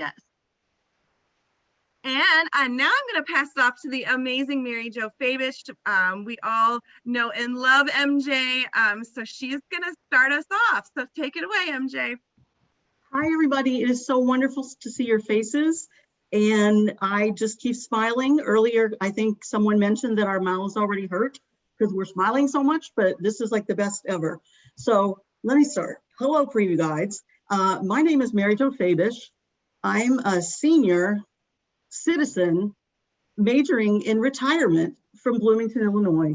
Yes. And now I'm going to pass it off to the amazing Mary Jo Fabish. We all know and love MJ, so she's going to start us off. So take it away, MJ. Hi, everybody. It is so wonderful to see your faces. And I just keep smiling. Earlier, I think someone mentioned that our mouths already hurt because we're smiling so much, but this is like the best ever. So let me start. Hello, Preview Guides. My name is Mary Jo Fabish. I'm a senior citizen majoring in retirement from Bloomington, Illinois.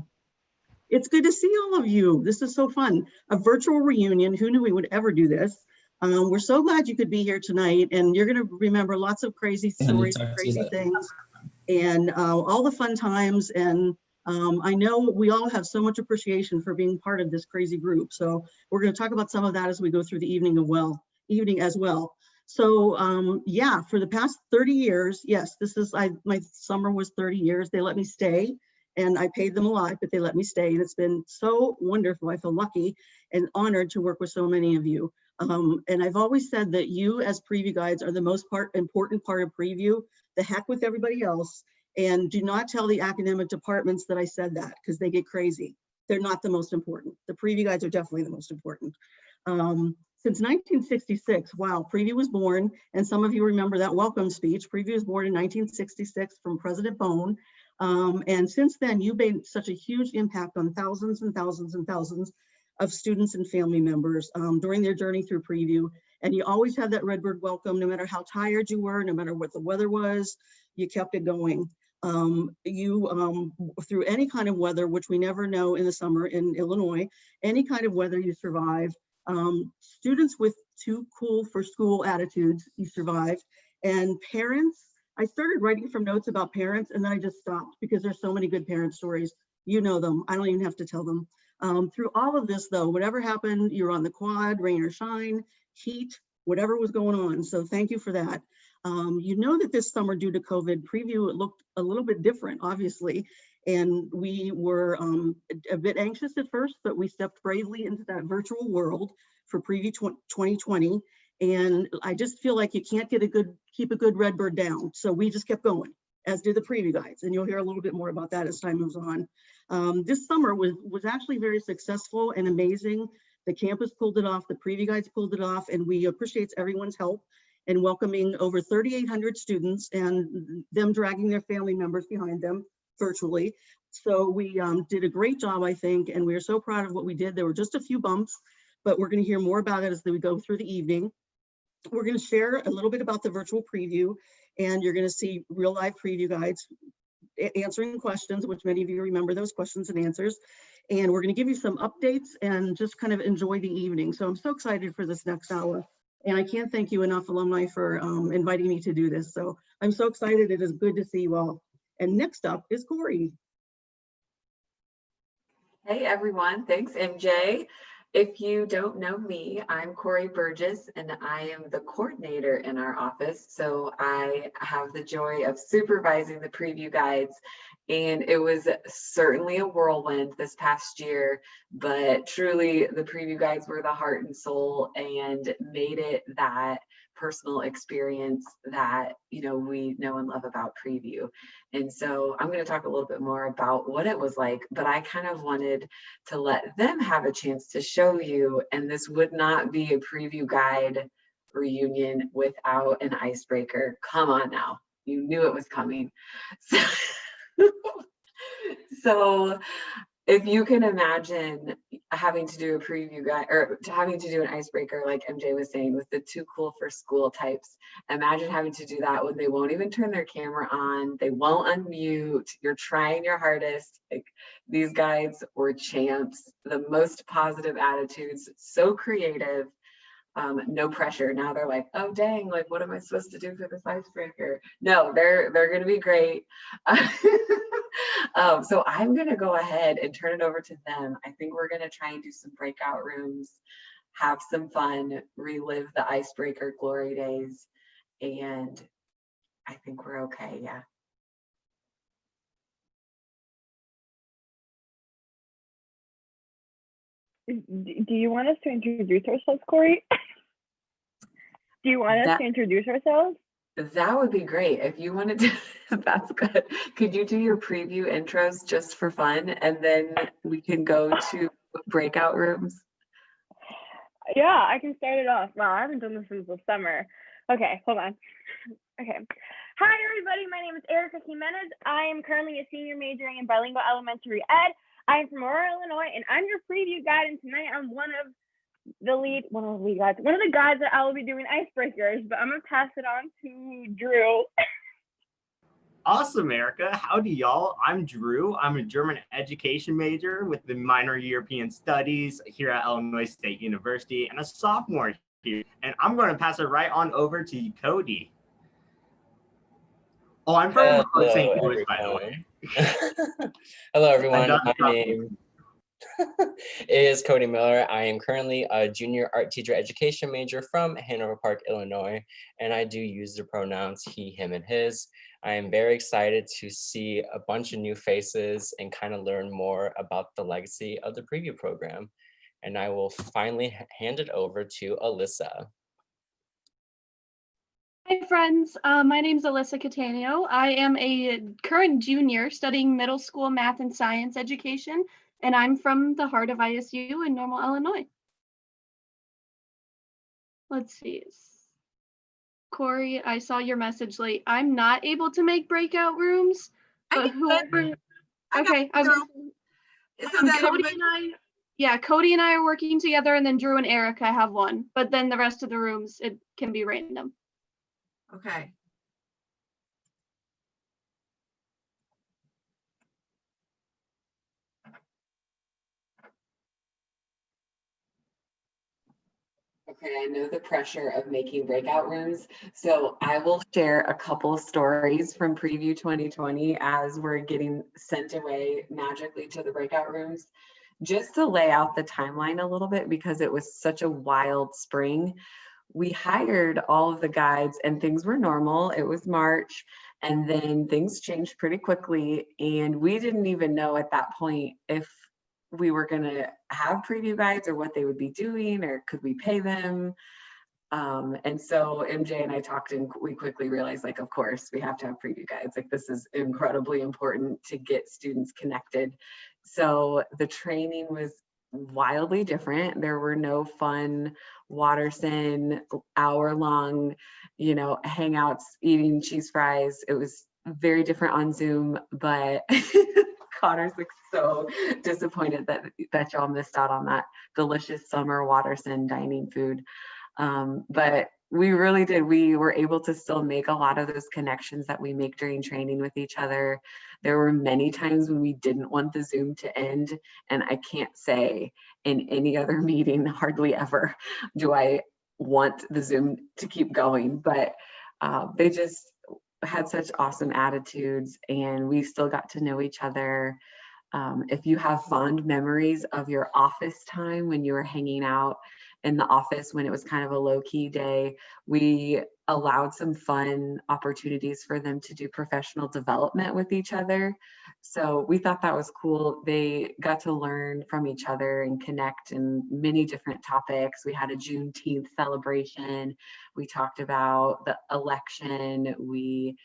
It's good to see all of you. This is so fun. A virtual reunion. Who knew we would ever do this? We're so glad you could be here tonight, and you're going to remember lots of crazy stories, crazy things, and all the fun times. And I know we all have so much appreciation for being part of this crazy group. So we're going to talk about some of that as we go through the evening as well. So yeah, for the past 30 years, yes, my summer was 30 years. They let me stay, and I paid them a lot, but they let me stay, and it's been so wonderful. I feel lucky and honored to work with so many of you. And I've always said that you as Preview Guides are the most important part of Preview. The heck with everybody else, and do not tell the academic departments that I said that, because they get crazy. They're not the most important. The Preview Guides are definitely the most important. Since 1966, wow, Preview was born, and some of you remember that welcome speech. Preview was born in 1966 from President Bone. And since then, you've made such a huge impact on thousands and thousands and thousands of students and family members during their journey through Preview. And you always had that Redbird welcome, no matter how tired you were, no matter what the weather was, you kept it going. Through any kind of weather, which we never know in the summer in Illinois, any kind of weather you survived. Students with too cool for school attitudes, you survived. And parents, I started writing some notes about parents, and then I just stopped because there's so many good parent stories. You know them, I don't even have to tell them. Through all of this though, whatever happened, you're on the quad, rain or shine, heat, whatever was going on. So thank you for that. You know that this summer, due to COVID, Preview, it looked a little bit different, obviously. And we were a bit anxious at first, but we stepped bravely into that virtual world for Preview 2020. And I just feel like you can't keep a good Redbird down. So we just kept going, as did the Preview Guides. And you'll hear a little bit more about that as time moves on. This summer was actually very successful and amazing. The campus pulled it off, the Preview Guides pulled it off, and we appreciate everyone's help in welcoming over 3,800 students and them dragging their family members behind them virtually. So we did a great job, I think, and we are so proud of what we did. There were just a few bumps, but we're going to hear more about it as we go through the evening. We're going to share a little bit about the virtual preview, and you're going to see real live Preview Guides answering questions, which many of you remember those questions and answers. And we're going to give you some updates and just kind of enjoy the evening. So I'm so excited for this next hour. And I can't thank you enough, alumni, for inviting me to do this. So I'm so excited. It is good to see you all. And next up is Corey. Hey everyone, thanks MJ. If you don't know me, I'm Corey Burgess, and I am the coordinator in our office. So I have the joy of supervising the Preview Guides, and it was certainly a whirlwind this past year, but truly the Preview Guides were the heart and soul and made it that personal experience that we know and love about Preview. And so I'm going to talk a little bit more about what it was like, but I kind of wanted to let them have a chance to show you, and this would not be a Preview Guide reunion without an icebreaker. Come on now, you knew it was coming. So if you can imagine having to do a Preview Guide, or having to do an icebreaker, like MJ was saying, with the too cool for school types, imagine having to do that when they won't even turn their camera on, they won't unmute, you're trying your hardest. Like, these guides were champs, the most positive attitudes, so creative, no pressure. Now they're like, oh dang, like what am I supposed to do for this icebreaker? No, they're gonna be great. So I'm gonna go ahead and turn it over to them. I think we're gonna try and do some breakout rooms, have some fun, relive the icebreaker glory days, and I think we're okay, yeah. Do you want us to introduce ourselves, Corey? Do you want us to introduce ourselves? That would be great. If you wanted to, that's good. Could you do your preview intros just for fun? And then we can go to breakout rooms. Yeah, I can start it off. Wow, I haven't done this since the summer. Okay, hold on. Okay. Hi, everybody. My name is Erica Jimenez. I am currently a senior majoring in bilingual elementary ed. I am from Aurora, Illinois, and I'm your preview guide. And tonight I'm one of the guides that I will be doing icebreakers, but I'm gonna pass it on to Drew. Awesome, Erica. Howdy, y'all. I'm Drew. I'm a German education major with the minor European studies here at Illinois State University and a sophomore here. And I'm going to pass it right on over to Cody. Oh, I'm from St. Louis, by the way. Hello, everyone. My name is Cody Miller. I am currently a junior art teacher education major from Hanover Park, Illinois, and I do use the pronouns he, him, and his. I am very excited to see a bunch of new faces and kind of learn more about the legacy of the preview program. And I will finally hand it over to Alyssa. Hi friends, my name is Alyssa Catania. I am a current junior studying middle school math and science education, and I'm from the heart of ISU in Normal, Illinois. Let's see. Corey, I saw your message late. I'm not able to make breakout rooms, but whoever. Okay, I was Cody and I are working together, and then Drew and Erica have one, but then the rest of the rooms, it can be random. Okay. Okay, I know the pressure of making breakout rooms, so I will share a couple of stories from Preview 2020 as we're getting sent away magically to the breakout rooms, just to lay out the timeline a little bit because it was such a wild spring. We hired all of the guides and things were normal. It was March, and then things changed pretty quickly, and we didn't even know at that point if we were going to have preview guides or what they would be doing, or could we pay them. And so MJ and I talked, and we quickly realized, like, of course we have to have preview guides. Like, this is incredibly important to get students connected. So the training was wildly different. There were no fun Watterson hour-long, hangouts eating cheese fries. It was very different on Zoom, but Connor's like so disappointed that y'all missed out on that delicious summer Watterson dining food. But we really did. We were able to still make a lot of those connections that we make during training with each other. There were many times when we didn't want the Zoom to end, and I can't say in any other meeting, hardly ever do I want the Zoom to keep going, but they just had such awesome attitudes, and we still got to know each other. If you have fond memories of your office time when you were hanging out in the office when it was kind of a low-key day, we allowed some fun opportunities for them to do professional development with each other. So we thought that was cool. They got to learn from each other and connect in many different topics. We had a Juneteenth celebration. We talked about the election. We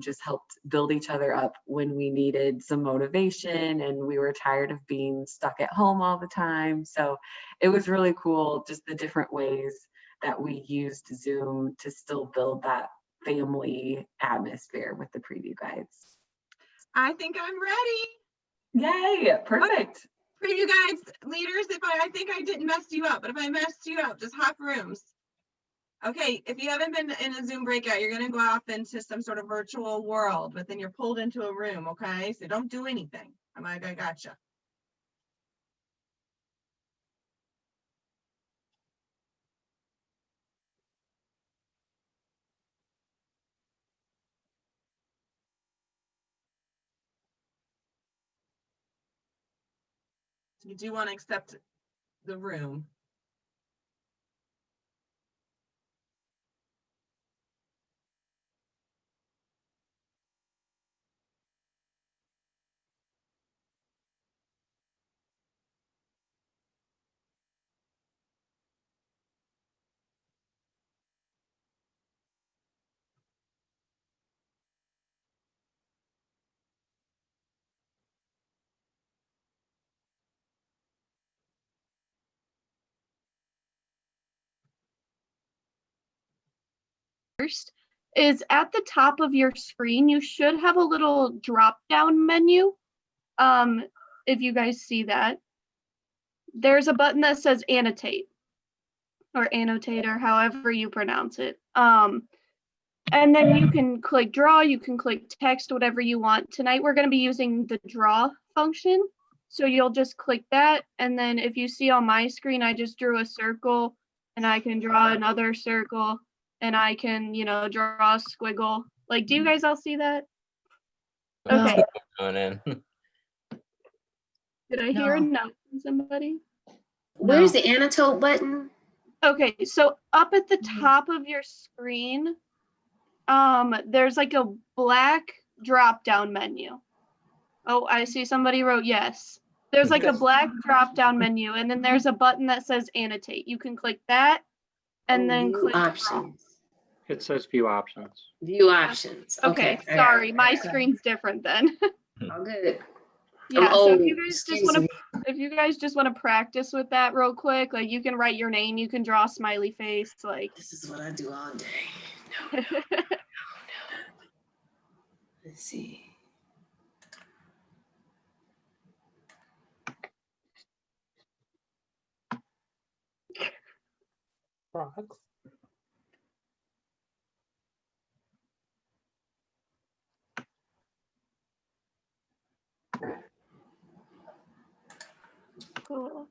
just helped build each other up when we needed some motivation and we were tired of being stuck at home all the time. So it was really cool, just the different ways that we used Zoom to still build that family atmosphere with the preview guides. I think I'm ready. Yay, perfect. Preview guides, leaders, I think I didn't mess you up, but if I messed you up, just hop rooms. Okay, if you haven't been in a Zoom breakout, you're going to go off into some sort of virtual world, but then you're pulled into a room, okay? So don't do anything. I'm like, I gotcha. You do want to accept the room. first is at the top of your screen, you should have a little drop-down menu. If you guys see that, there's a button that says annotate or annotate or however you pronounce it. And then you can click draw, you can click text, whatever you want. Tonight we're going to be using the draw function. So you'll just click that. And then if you see on my screen, I just drew a circle and I can draw another circle and I can, you know, draw a squiggle. Like, do you guys all see that? Okay. Did I hear a no from somebody? Where's the annotate button? Okay, so up at the top of your screen, there's like a black drop-down menu. Oh, I see somebody wrote yes. There's like a black drop-down menu, and then there's a button that says annotate. You can click that, and then click options. It says view options. View options. Okay, sorry, my screen's different then. All good. Yeah, so if you guys just want to practice with that real quick, like you can write your name, you can draw a smiley face, like. This is what I do all day. No. Let's see. Frogs. Cool.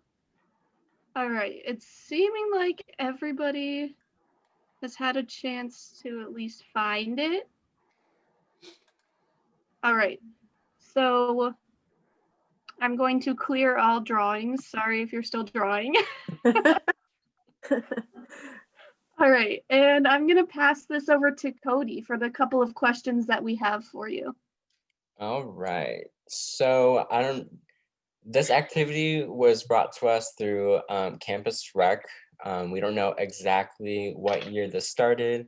All right, it's seeming like everybody has had a chance to at least find it. All right, so I'm going to clear all drawings. Sorry if you're still drawing. All right, and I'm gonna pass this over to Cody for the couple of questions that we have for you. All right, so this activity was brought to us through Campus Rec. We don't know exactly what year this started,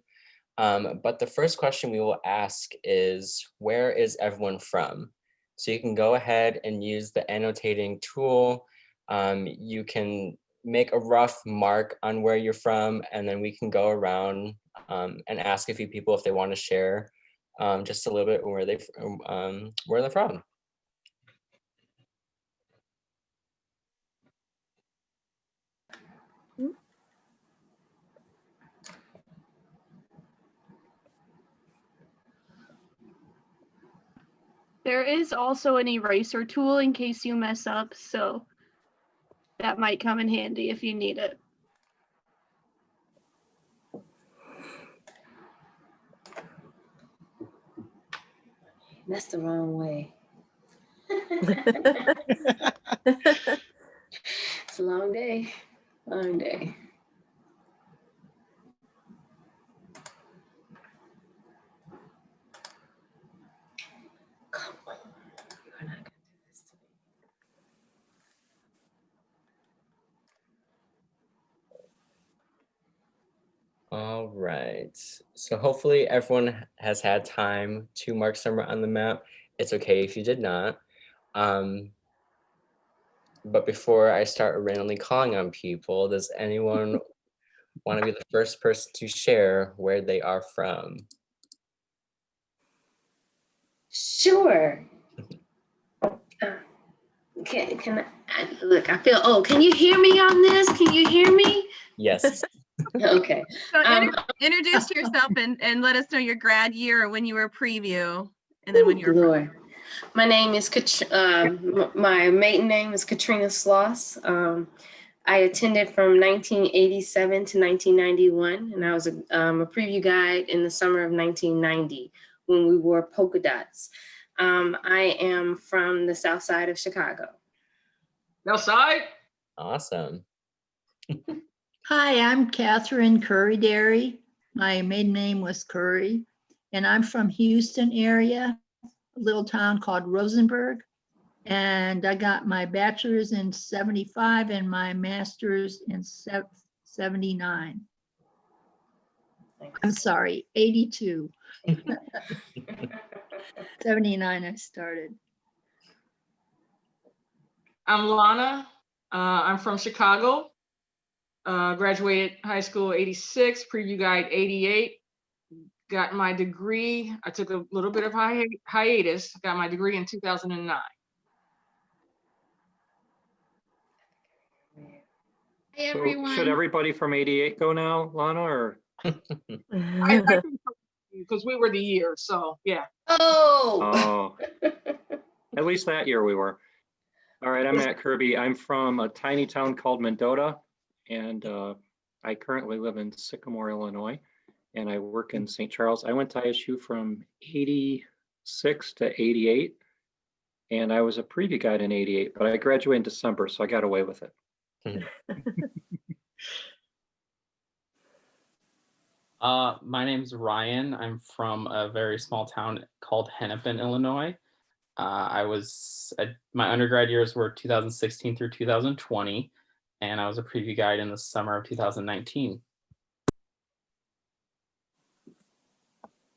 but the first question we will ask is, where is everyone from? So you can go ahead and use the annotating tool. You can make a rough mark on where you're from, and then we can go around and ask a few people if they want to share just a little bit where they're from. There is also an eraser tool in case you mess up, so that might come in handy if you need it. That's the wrong way. It's a long day. Long day. Come on. You're not gonna do this to me. All right, so hopefully everyone has had time to mark somewhere on the map. It's okay if you did not. But before I start randomly calling on people, does anyone want to be the first person to share where they are from? Sure. Can I look? I feel. Oh, can you hear me on this? Can you hear me? Yes. Okay. So introduce yourself and let us know your grad year or when you were preview, and then when you were. Lord. My name is my maiden name is Katrina Sloss. I attended from 1987 to 1991, and I was a preview guide in the summer of 1990 when we wore polka dots. I am from the South Side of Chicago. South Side. Awesome. Hi, I'm Catherine Curry-Derry. My maiden name was Curry, and I'm from Houston area, a little town called Rosenberg. And I got my bachelor's in 75 and my master's in 79. I'm sorry, 82. 79 I started. I'm Lana. I'm from Chicago. Graduated high school 86, preview guide 88. got my degree. I took a little bit of hiatus, got my degree in 2009. Hey, So everyone. should everybody from 88 go now, Lana, or? I because we were the year, so yeah. Oh. At least that year we were. All right, I'm Matt Kirby. I'm from a tiny town called Mendota, and I currently live in Sycamore, Illinois, and I work in St. Charles. I went to ISU from 86 to 88, and I was a preview guide in 88, but I graduated in December, so I got away with it. My name's Ryan. I'm from a very small town called Hennepin, Illinois. My undergrad years were 2016 through 2020, and I was a preview guide in the summer of 2019.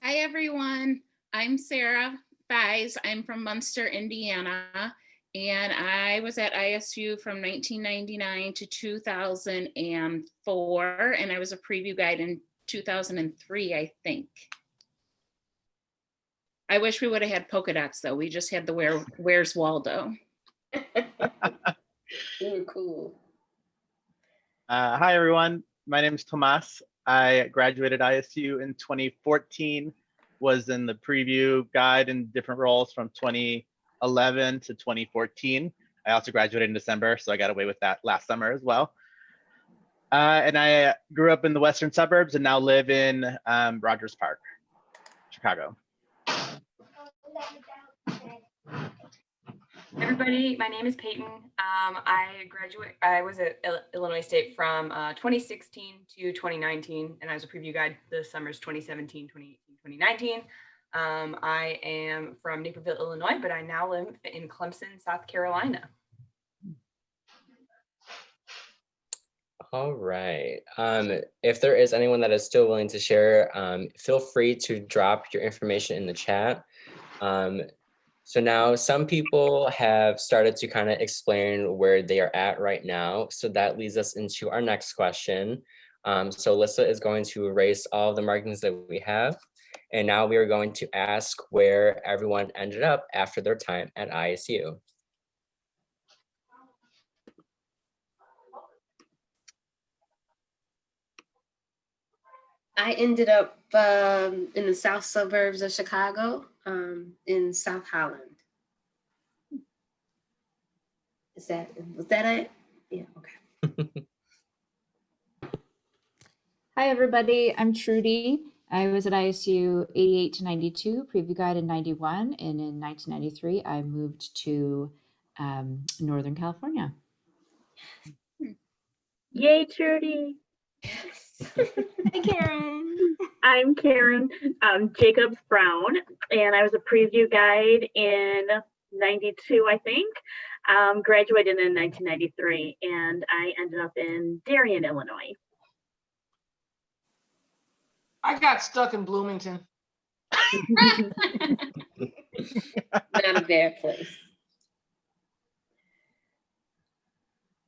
Hi, everyone. I'm Sarah Fies. I'm from Munster, Indiana, and I was at ISU from 1999 to 2004, and I was a preview guide in 2003, I think. I wish we would have had polka dots, though. We just had the Where's Waldo. Ooh, cool. Hi, everyone. My name is Tomas. I graduated ISU in 2014, was in the preview guide in different roles from 2011 to 2014. I also graduated in December, so I got away with that last summer as well. And I grew up in the western suburbs and now live in Rogers Park, Chicago. Everybody, my name is Peyton. I was at Illinois State from 2016 to 2019, and I was a preview guide the summers 2017, 2018, 2019. I am from Naperville, Illinois, but I now live in Clemson, South Carolina. All right. If there is anyone that is still willing to share, feel free to drop your information in the chat. So now some people have started to kind of explain where they are at right now. So that leads us into our next question. So Alyssa is going to erase all the markings that we have. And now we are going to ask where everyone ended up after their time at ISU. I ended up in the south suburbs of Chicago, in South Holland. Was that it? Yeah, okay. Hi, everybody. I'm Trudy. I was at ISU 88 to 92, preview guide in 91, and in 1993, I moved to Northern California. Yay, Trudy. Hi, Karen. I'm Karen Jacobs Brown, and I was a preview guide in 92, I think. Graduated in 1993, and I ended up in Darien, Illinois. I got stuck in Bloomington. Not a bad place.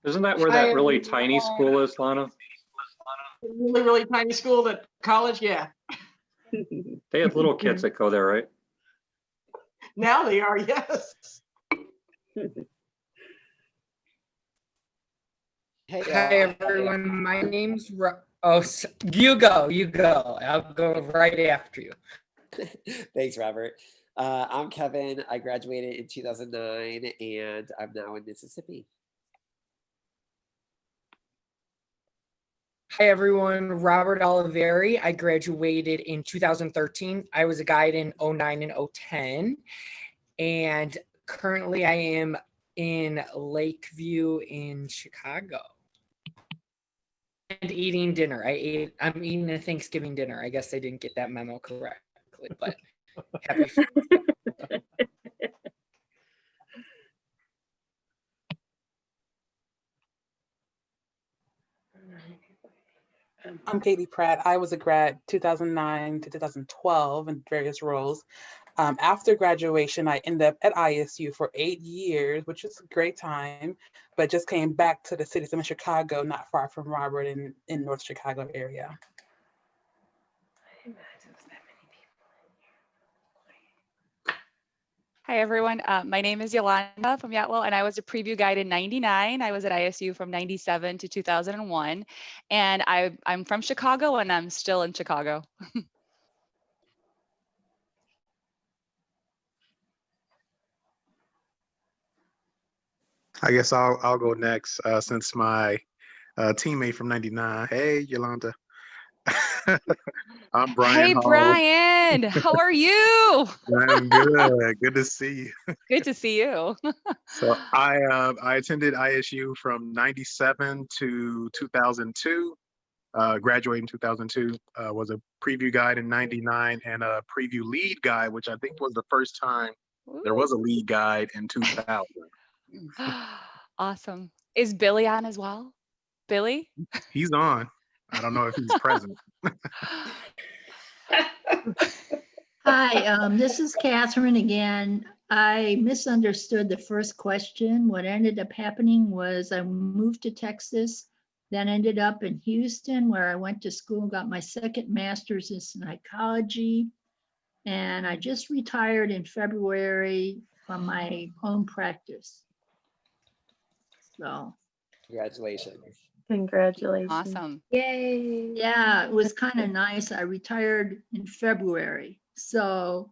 Isn't that where that really tiny school is, Lana? Really, really tiny school at college, yeah. They have little kids that go there, right? Now they are, yes. Hey, hi everyone. My name's you go. I'll go right after you. Thanks, Robert. I'm Kevin. I graduated in 2009, and I'm now in Mississippi. Hi everyone, Robert Oliveri. I graduated in 2013. I was a guide in 09 and 010, and currently I am in Lakeview in Chicago. And eating dinner. I'm eating a Thanksgiving dinner. I guess I didn't get that memo correctly, but happy. I'm Katie Pratt. I was a grad 2009 to 2012 in various roles. After graduation, I ended up at ISU for 8 years, which is a great time, but just came back to the city of Chicago, not far from Robert in North Chicago area. Hi, everyone. My name is Yolanda from Yatwell, and I was a preview guide in '99. I was at ISU from '97 to 2001. And I'm from Chicago, and I'm still in Chicago. I guess I'll go next since my teammate from '99. Hey, Yolanda. I'm Brian Hey, Hall. Brian, how are you? I'm good. Good to see you. Good to see you. So I attended ISU from '97 to 2002. Graduated in 2002. Was a preview guide in '99 and a preview lead guide, which I think was the first time there was a lead guide in 2000. Awesome. Is Billy on as well? Billy? He's on. I don't know if he's present. Hi, this is Catherine again. I misunderstood the first question. What ended up happening was I moved to Texas, then ended up in Houston where I went to school, got my second master's in psychology, and I just retired in February from my own practice. So. Congratulations. Congratulations. Awesome. Yay. Yeah, it was kind of nice. I retired in February, so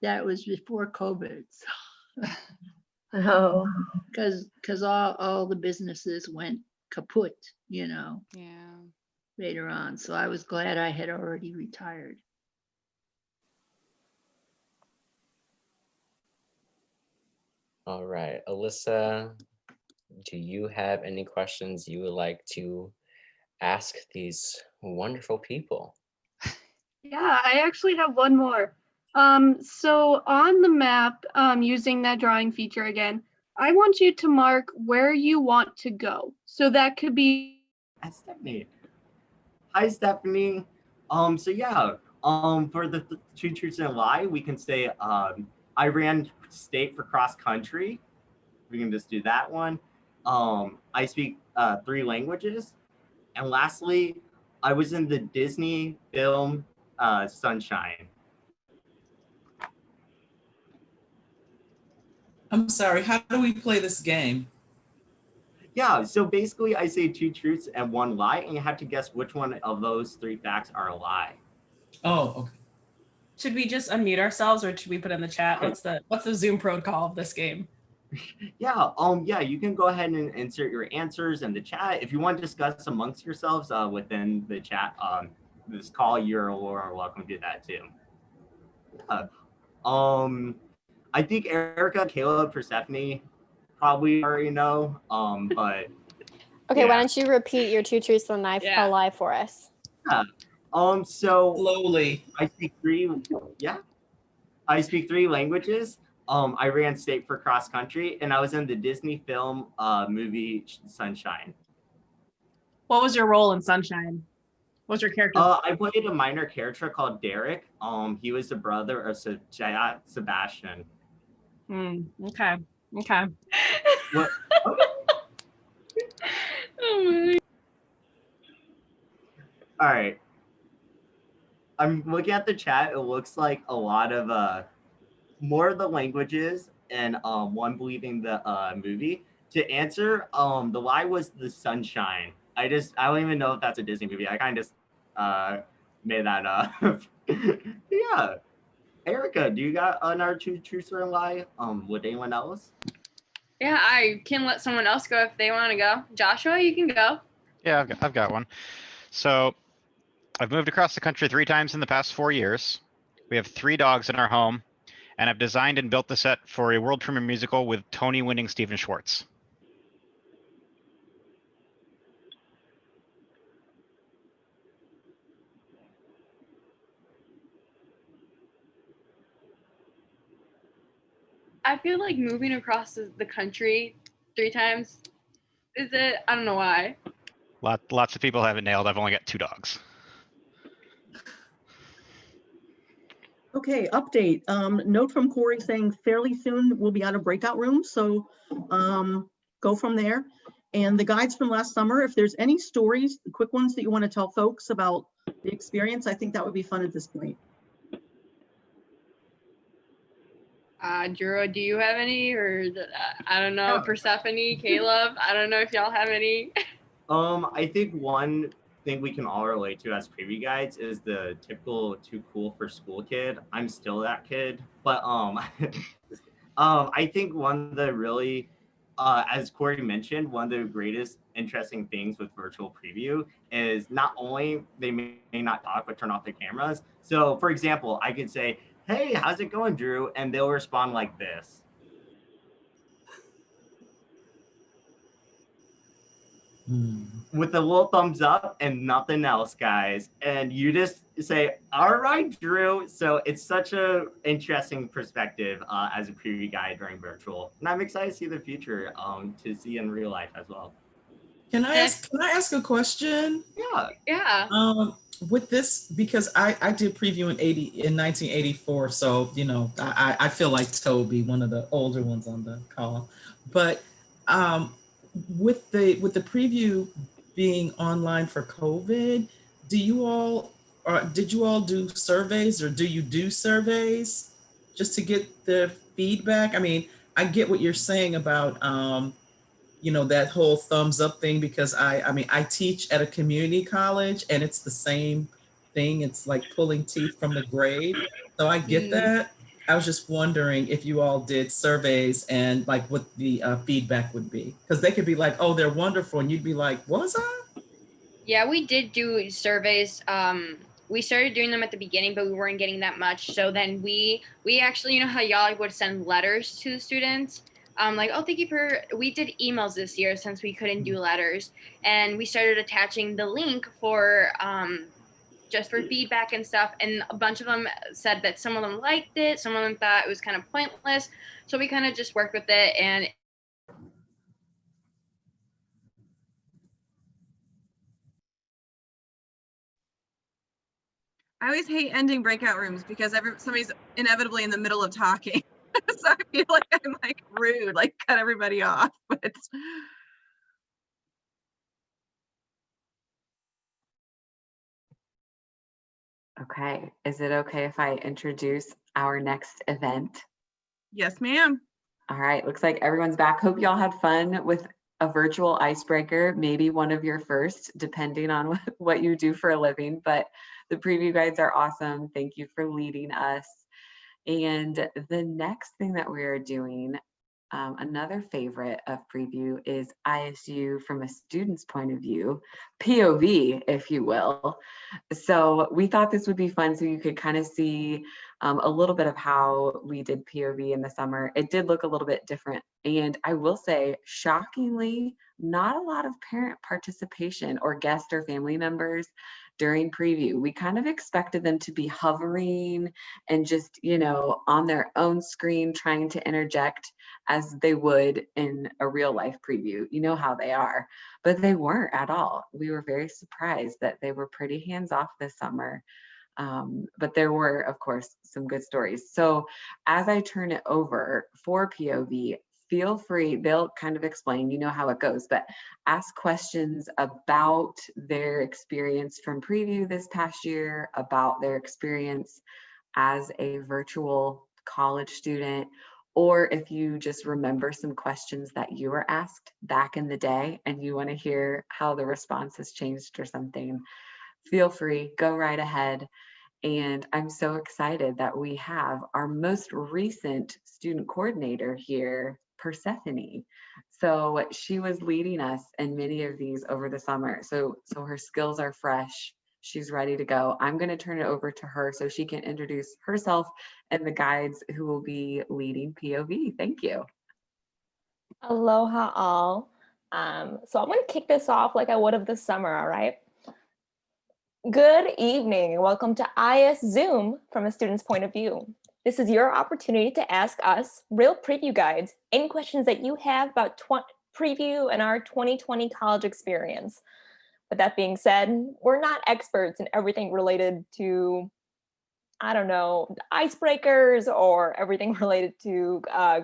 that was before COVID. So. Oh. Because all the businesses went kaput, you know. Yeah. Later on, so I was glad I had already retired. All right, Alyssa, do you have any questions you would like to ask these wonderful people? Yeah, I actually have one more. So on the map, using that drawing feature again, I want you to mark where you want to go. So that could be. Hi, Stephanie. Hi, Stephanie. So yeah, for the two truths and a lie, we can say I ran state for cross country. We can just do that one. I speak 3 languages. And lastly, I was in the Disney film Sunshine. I'm sorry, how do we play this game? Yeah, so basically I say 2 truths and 1 lie, and you have to guess which one of those 3 facts are a lie. Oh, okay. Should we just unmute ourselves or should we put in the chat? What's the Zoom protocol of this game? Yeah, you can go ahead and insert your answers in the chat. If you want to discuss amongst yourselves within the chat, this call, you're welcome to do that too. I think Erica, Caleb, Persephone probably already know, but Okay, yeah. why don't you repeat your 2 truths and a lie for us? Yeah. So slowly. I speak 3. Yeah. I speak 3 languages. I ran state for cross country, and I was in the Disney film movie Sunshine. What was your role in Sunshine? What was your character? I played a minor character called Derek. He was the brother of Sebastian. Okay. What? Oh my. All right. I'm looking at the chat. It looks like a lot of more of the languages and one believing the movie. To answer, the lie was the Sunshine. I don't even know if that's a Disney movie. I kind of just made that up. Yeah. Erica, do you got another 2 truths or a lie? Would anyone else? Yeah, I can let someone else go if they want to go. Joshua, you can go. Yeah, I've got one. So I've moved across the country 3 times in the past 4 years. We have 3 dogs in our home, and I've designed and built the set for a world premiere musical with Tony-winning Stephen Schwartz. I feel like moving across the country 3 times, is it? I don't know why. Lots of people have it nailed. I've only got 2 dogs. Okay, update. Note from Corey saying fairly soon we'll be out of breakout rooms, so go from there. And the guides from last summer, if there's any stories, the quick ones that you want to tell folks about the experience, I think that would be fun at this point. Drew, do you have any? Or I don't know, Yeah. Persephone, Caleb, I don't know if y'all have any. I think one thing we can all relate to as preview guides is the typical too cool for school kid. I'm still that kid, but I think one of the really, as Corey mentioned, one of the greatest interesting things with virtual preview is not only they may not talk but turn off their cameras. So, for example, I could say, "Hey, how's it going, Drew?" and they'll respond like this. With a little thumbs up and nothing else, guys. And you just say, "All right, Drew." So it's such a interesting perspective as a preview guide during virtual. And I'm excited to see the future to see in real life as well. Can I ask a question? Yeah. With this, because I did preview in 1984, so you know I feel like Toby, one of the older ones on the call. But with the preview being online for COVID, did you all do surveys, or do you do surveys just to get the feedback? I mean, I get what you're saying about you know, that whole thumbs up thing, because I mean, I teach at a community college and it's the same thing. It's like pulling teeth from the grave. So I get that. I was just wondering if you all did surveys and like what the feedback would be, because they could be like, "Oh, they're wonderful," and you'd be like, "Was I?" Yeah, we did do surveys. We started doing them at the beginning, but we weren't getting that much. So then we actually, you know how y'all would send letters to the students? Like, "Oh, thank you for," we did emails this year since we couldn't do letters. And we started attaching the link for just for feedback and stuff. And a bunch of them said that some of them liked it, some of them thought it was kind of pointless. So we kind of just worked with it. And I always hate ending breakout rooms because somebody's inevitably in the middle of talking. So I feel like I'm like rude, like cut everybody off. But Okay, is it okay if I introduce our next event? yes, ma'am. All right, looks like everyone's back. Hope y'all had fun with a virtual icebreaker, maybe one of your first, depending on what you do for a living, but the preview guides are awesome. Thank you for leading us. And the next thing that we are doing, another favorite of preview, is ISU from a student's point of view, POV, if you will. So we thought this would be fun so you could kind of see a little bit of how we did POV in the summer. It did look a little bit different. And I will say, shockingly, not a lot of parent participation or guest or family members during preview. We kind of expected them to be hovering and just, you know, on their own screen trying to interject as they would in a real life preview. You know how they are, but they weren't at all. We were very surprised that they were pretty hands off this summer. But there were, of course, some good stories. So as I turn it over for POV, feel free, they'll kind of explain, you know how it goes, but ask questions about their experience from preview this past year, about their experience as a virtual college student, or if you just remember some questions that you were asked back in the day and you want to hear how the response has changed or something, feel free, go right ahead. And I'm so excited that we have our most recent student coordinator here, Persephone. So she was leading us in many of these over the summer. So her skills are fresh. She's ready to go. I'm going to turn it over to her so she can introduce herself and the guides who will be leading POV. Thank you. Aloha all. So I'm going to kick this off like I would have this summer, all right? Good evening and welcome to IS Zoom from a student's point of view. This is your opportunity to ask us, real preview guides, any questions that you have about preview and our 2020 college experience. With that being said, we're not experts in everything related to, I don't know, icebreakers or everything related to, I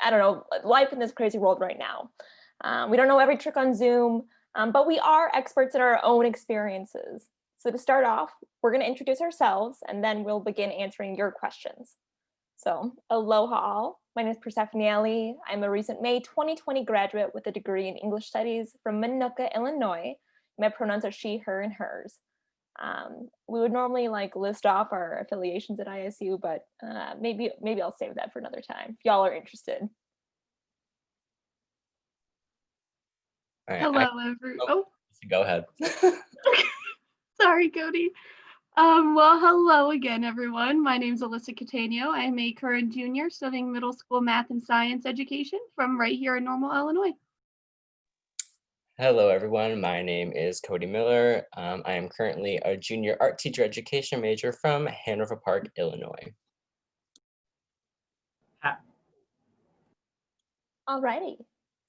don't know, life in this crazy world right now. We don't know every trick on Zoom, but we are experts in our own experiences. So to start off, we're going to introduce ourselves and then we'll begin answering your questions. So, aloha all. My name is Persephone Ali. I'm a recent May 2020 graduate with a degree in English Studies from Minooka, Illinois. My pronouns are she, her, and hers. We would normally like list off our affiliations at ISU, but maybe I'll save that for another time if y'all are interested. All right, Hello, Oh, go ahead. sorry, Cody. Well, hello again, everyone. My name is Alyssa Catania. I am a current junior studying middle school math and science education from right here in Normal, Illinois. Hello, everyone. My name is Cody Miller. I am currently a junior art teacher education major from Hanover Park, Illinois. Alrighty.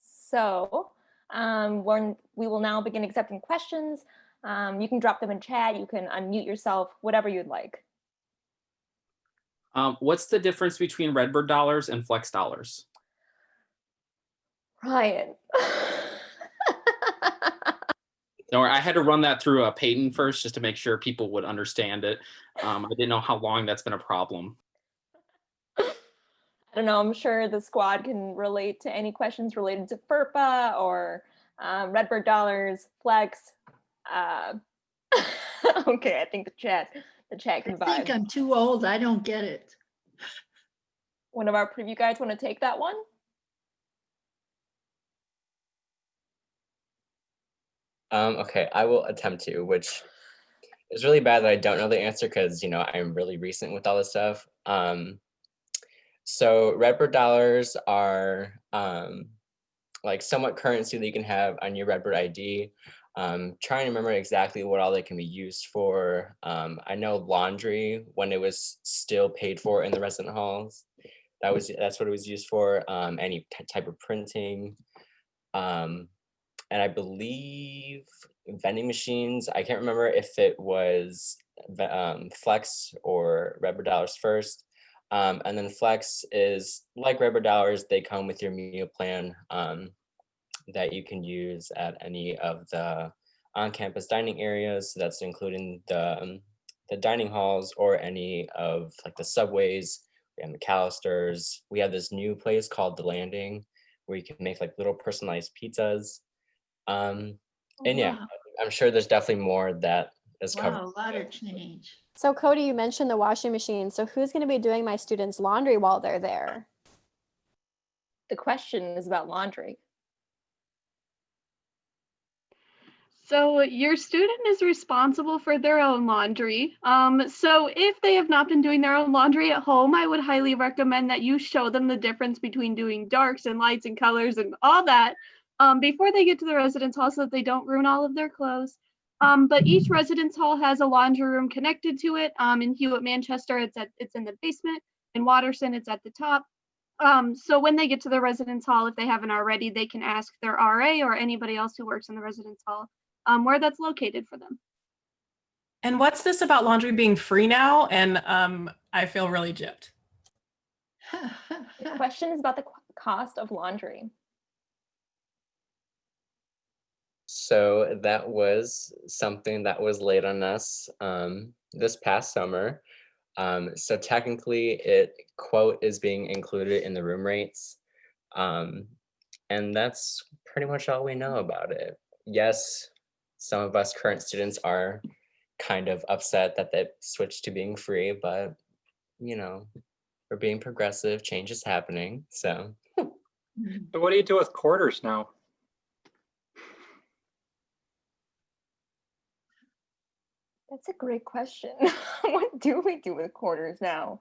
So we will now begin accepting questions. You can drop them in chat. You can unmute yourself, whatever you'd like. What's the difference between Redbird dollars and Flex dollars? Ryan. No, I had to run that through Peyton first just to make sure people would understand it. I didn't know how long that's been a problem. I don't know, I'm sure the squad can relate to any questions related to FERPA or Redbird dollars, Flex. Okay, I think the chat can vibe. I think I'm too old. I don't get it. One of our preview guys want to take that one? Okay, I will attempt to, which is really bad that I don't know the answer because, I'm really recent with all this stuff. So Redbird dollars are like somewhat currency that you can have on your Redbird ID. Trying to remember exactly what all they can be used for. I know laundry, when it was still paid for in the resident halls, that's what it was used for. Any type of printing. And I believe vending machines, I can't remember if it was Flex or Redbird dollars first. And then Flex is like Redbird dollars, they come with your meal plan that you can use at any of the on-campus dining areas. So that's including the dining halls or any of like the Subways. We have McAllister's. We have this new place called The Landing where you can make like little personalized pizzas. And yeah, wow. I'm sure there's definitely more that is covered. Wow, a lot of change. So Cody, you mentioned the washing machine. So who's going to be doing my students' laundry while they're there? The question is about laundry. So your student is responsible for their own laundry. So if they have not been doing their own laundry at home, I would highly recommend that you show them the difference between doing darks and lights and colors and all that before they get to the residence hall so that they don't ruin all of their clothes. But each residence hall has a laundry room connected to it. In Hewitt, Manchester, it's in the basement. In Watterson, it's at the top. So when they get to the residence hall, if they haven't already, they can ask their RA or anybody else who works in the residence hall where that's located for them. And what's this about laundry being free now? And I feel really gypped. The question is about the cost of laundry. So that was something that was laid on us this past summer. So technically it, quote, is being included in the room rates. And that's pretty much all we know about it. Yes, some of us current students are kind of upset that they switched to being free, but we're being progressive, change is happening, so. So what do you do with quarters now? That's a great question. What do we do with quarters now?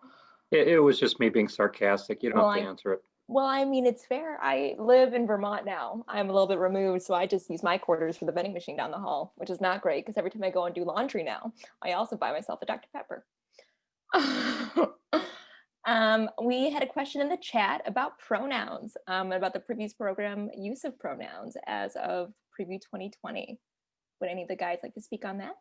It was just me being sarcastic. You don't have to answer it. Well, I mean, it's fair. I live in Vermont now. I'm a little bit removed, so I just use my quarters for the vending machine down the hall, which is not great because every time I go and do laundry now, I also buy myself a Dr. Pepper. We had a question in the chat about pronouns, about the previous program use of pronouns as of preview 2020. Would any of the guys like to speak on that?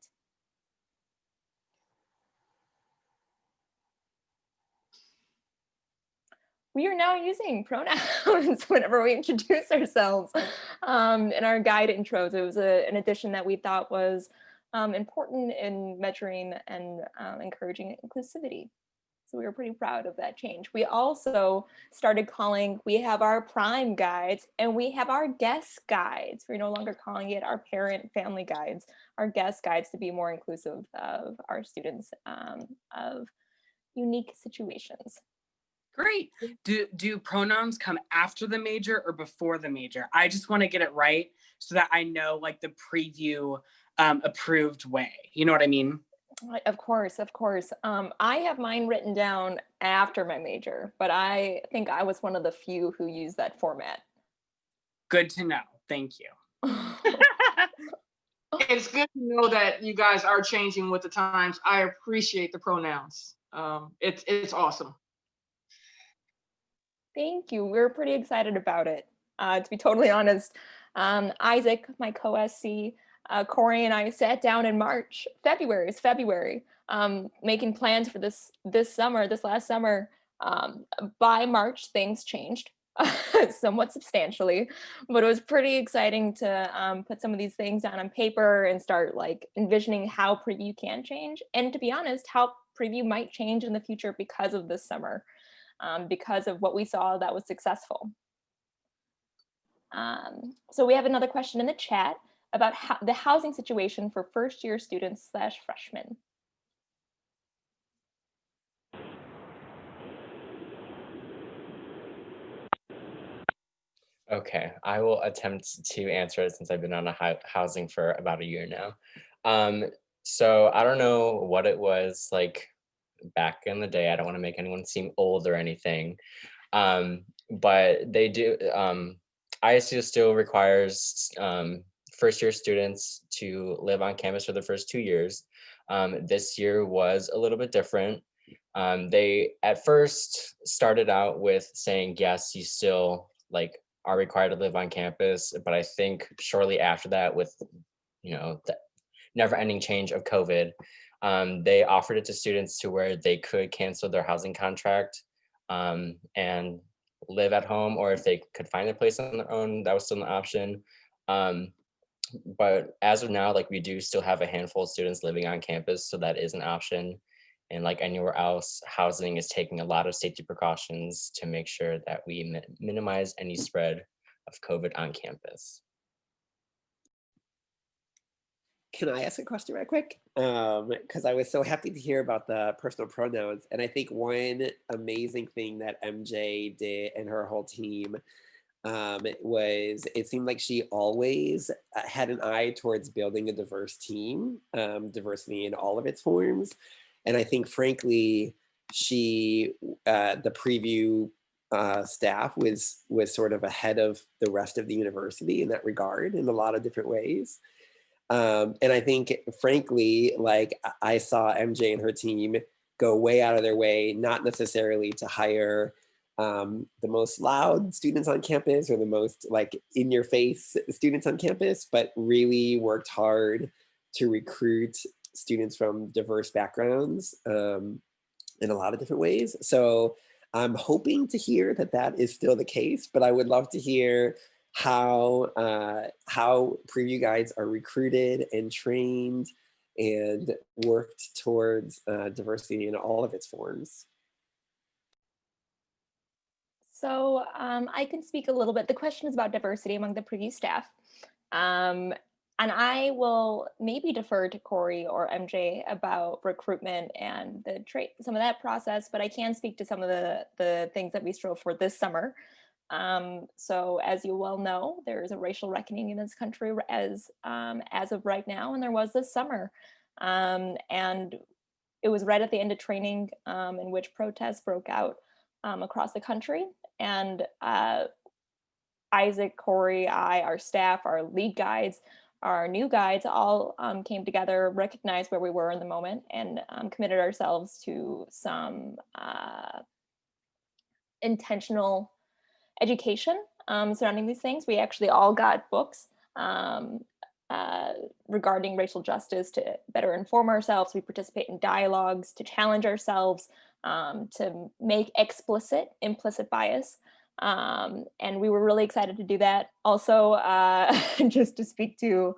We are now using pronouns whenever we introduce ourselves in our guide intros. It was an addition that we thought was important in measuring and encouraging inclusivity. So we were pretty proud of that change. We also started calling, we have our prime guides and we have our guest guides. We're no longer calling it our parent family guides, our guest guides, to be more inclusive of our students of unique situations. Great. Do pronouns come after the major or before the major? I just want to get it right so that I know like the preview approved way. You know what I mean? Of course, of course. I have mine written down after my major, but I think I was one of the few who used that format. Good to know. Thank you. It's good to know that you guys are changing with the times. I appreciate the pronouns. It's awesome. Thank you. We're pretty excited about it. To be totally honest, Isaac, my co-SC, Corey and I sat down in February, making plans for this last summer. By March, things changed somewhat substantially, but it was pretty exciting to put some of these things down on paper and start like envisioning how preview can change. And to be honest, how preview might change in the future because of this summer, because of what we saw that was successful. So we have another question in the chat about the housing situation for first-year students / freshmen. Okay, I will attempt to answer it since I've been on a housing for about a year now. So I don't know what it was like back in the day. I don't want to make anyone seem old or anything, but they do. ISU still requires first-year students to live on campus for the first 2 years. This year was a little bit different. They at first started out with saying, yes, you still like are required to live on campus, but I think shortly after that, with the never-ending change of COVID, they offered it to students to where they could cancel their housing contract and live at home, or if they could find a place on their own, that was still an option. But as of now, like we do still have a handful of students living on campus, so that is an option. And like anywhere else, housing is taking a lot of safety precautions to make sure that we minimize any spread of COVID on campus. Can I ask a question right quick? Because I was so happy to hear about the personal pronouns. And I think one amazing thing that MJ did and her whole team was it seemed like she always had an eye towards building a diverse team, diversity in all of its forms. And I think, frankly, the preview staff was sort of ahead of the rest of the university in that regard in a lot of different ways. And I think, frankly, like I saw MJ and her team go way out of their way, not necessarily to hire the most loud students on campus or the most like in your face students on campus, but really worked hard to recruit students from diverse backgrounds in a lot of different ways. So I'm hoping to hear that that is still the case, but I would love to hear how preview guides are recruited and trained and worked towards diversity in all of its forms. So I can speak a little bit. The question is about diversity among the preview staff. And I will maybe defer to Corey or MJ about recruitment and some of that process, but I can speak to some of the things that we strove for this summer. So as you well know, there is a racial reckoning in this country as of right now, and there was this summer. And it was right at the end of training in which protests broke out across the country. And Isaac, Corey, our staff, our lead guides, our new guides all came together, recognized where we were in the moment, and committed ourselves to some intentional education surrounding these things. We actually all got books regarding racial justice to better inform ourselves. We participate in dialogues to challenge ourselves, to make explicit implicit bias. And we were really excited to do that. Also, just to speak to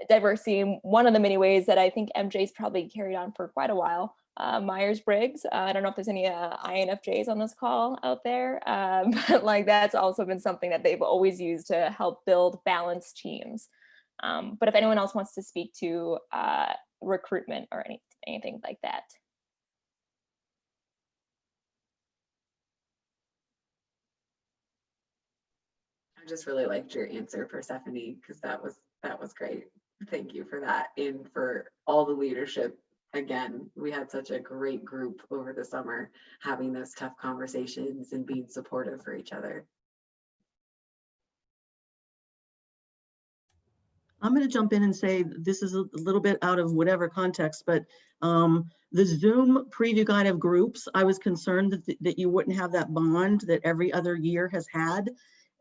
diversity, one of the many ways that I think MJ's probably carried on for quite a while Myers-Briggs. I don't know if there's any INFJs on this call out there, but like that's also been something that they've always used to help build balanced teams. But if anyone else wants to speak to recruitment or anything like that. I just really liked your answer, Persephone, because that was great. Thank you for that, and for all the leadership. Again, we had such a great group over the summer, having those tough conversations and being supportive for each other. I'm going to jump in and say this is a little bit out of whatever context, but the Zoom preview guide of groups, I was concerned that you wouldn't have that bond that every other year has had.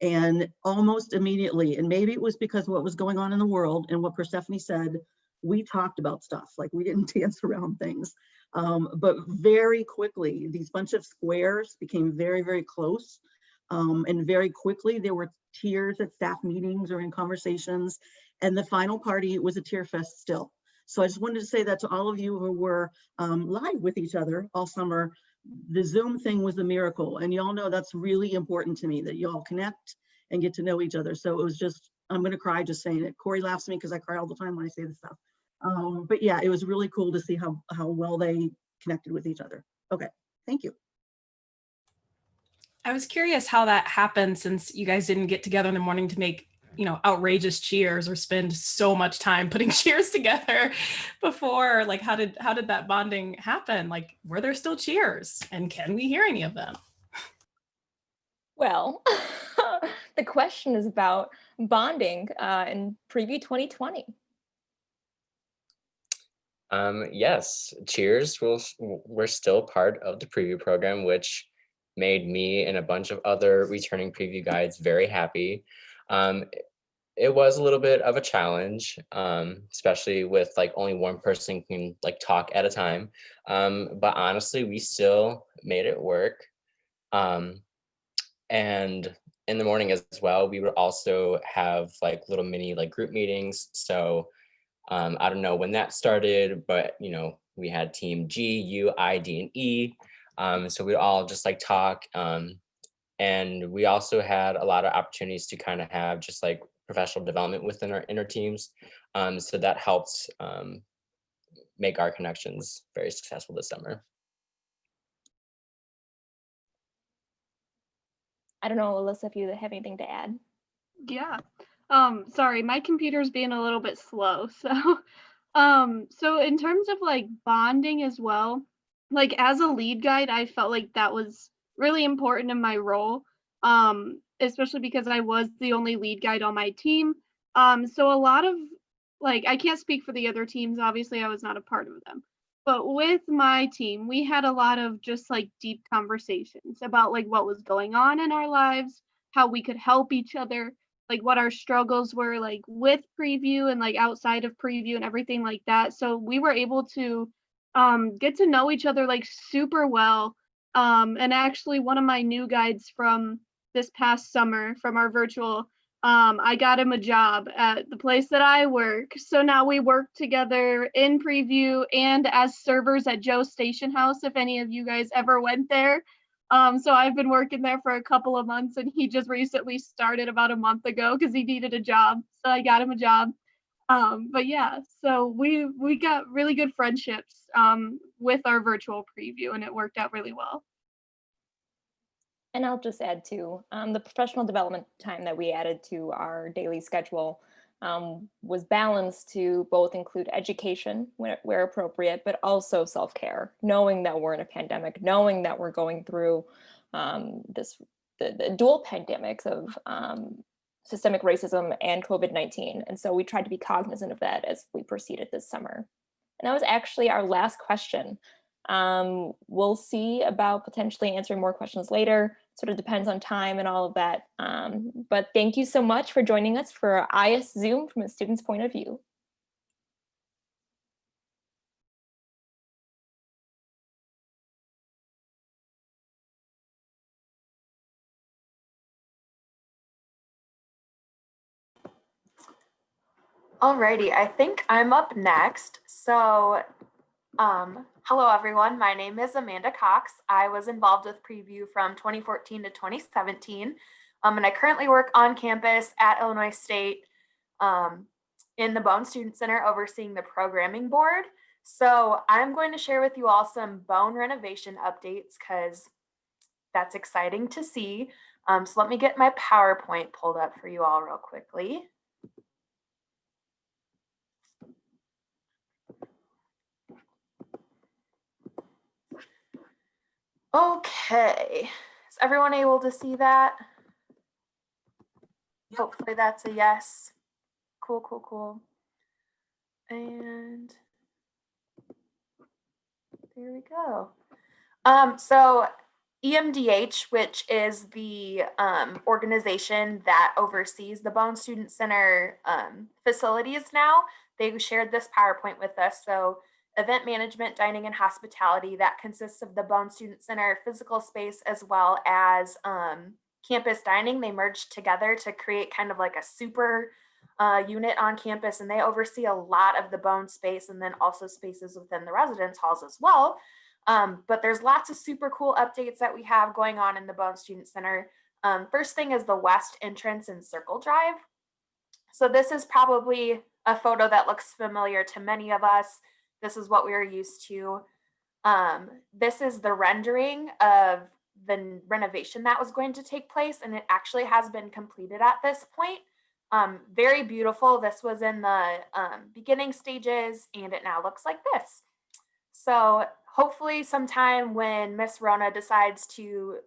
And almost immediately, and maybe it was because of what was going on in the world and what Persephone said, we talked about stuff, like we didn't dance around things. But very quickly, these bunch of squares became very, very close. And very quickly, there were tears at staff meetings or in conversations. And the final party was a tear fest still. So I just wanted to say that to all of you who were live with each other all summer. The Zoom thing was a miracle. And y'all know that's really important to me, that y'all connect and get to know each other. So it was just, I'm gonna cry just saying it. Corey laughs at me because I cry all the time when I say this stuff. But yeah, it was really cool to see how well they connected with each other. Okay, thank you. I was curious how that happened, since you guys didn't get together in the morning to make, outrageous cheers or spend so much time putting cheers together before. Like, how did that bonding happen? Like, were there still cheers, and can we hear any of them? Well, the question is about bonding in Preview 2020. Yes, cheers were still part of the preview program, which made me and a bunch of other returning preview guides very happy. It was a little bit of a challenge, especially with like only one person can like talk at a time. But honestly, we still made it work. And in the morning as well, we would also have like little mini like group meetings. So I don't know when that started, but we had team G, U, I, D, and E. So we'd all just like talk. And we also had a lot of opportunities to kind of have just like professional development within our inner teams. So that helped make our connections very successful this summer. I don't know, Alyssa, if you have anything to add. Yeah. Sorry, my computer's being a little bit slow. So, so in terms of like bonding as well, like as a lead guide, I felt like that was really important in my role, especially because I was the only lead guide on my team. So a lot of like, I can't speak for the other teams. Obviously, I was not a part of them. But with my team, we had a lot of just like deep conversations about like what was going on in our lives, how we could help each other, like what our struggles were like with preview and like outside of preview and everything like that. So we were able to get to know each other like super well. And actually one of my new guides from this past summer from our virtual, I got him a job at the place that I work. So now we work together in preview and as servers at Joe's Station House, if any of you guys ever went there. So I've been working there for a couple of months, and he just recently started about a month ago because he needed a job. So I got him a job. But yeah, so we got really good friendships with our virtual preview, and it worked out really well. And I'll just add too, the professional development time that we added to our daily schedule was balanced to both include education where appropriate, but also self-care, knowing that we're in a pandemic, knowing that we're going through the dual pandemics of systemic racism and COVID-19. And so we tried to be cognizant of that as we proceeded this summer. And that was actually our last question. We'll see about potentially answering more questions later. Sort of depends on time and all of that. But thank you so much for joining us for IS Zoom from a student's point of view. Alrighty, I think I'm up next. So Hello, everyone. My name is Amanda Cox. I was involved with Preview from 2014 to 2017, and I currently work on campus at Illinois State in the Bone Student Center overseeing the programming board. So I'm going to share with you all some Bone renovation updates because that's exciting to see. So let me get my PowerPoint pulled up for you all real quickly. Okay, is everyone able to see that? Yep. Hopefully that's a yes. Cool, cool, cool. And there we go. So EMDH, which is the organization that oversees the Bone Student Center facilities now, they shared this PowerPoint with us. So event management, dining, and hospitality, that consists of the Bone Student Center physical space as well as campus dining. They merged together to create kind of like a super unit on campus, and they oversee a lot of the Bone space and then also spaces within the residence halls as well. But there's lots of super cool updates that we have going on in the Bone Student Center. First thing is the west entrance and circle drive. So this is probably a photo that looks familiar to many of us. This is what we are used to. This is the rendering of the renovation that was going to take place, and it actually has been completed at this point. Very beautiful. This was in the beginning stages, and it now looks like this. So hopefully sometime when Miss Rona decides to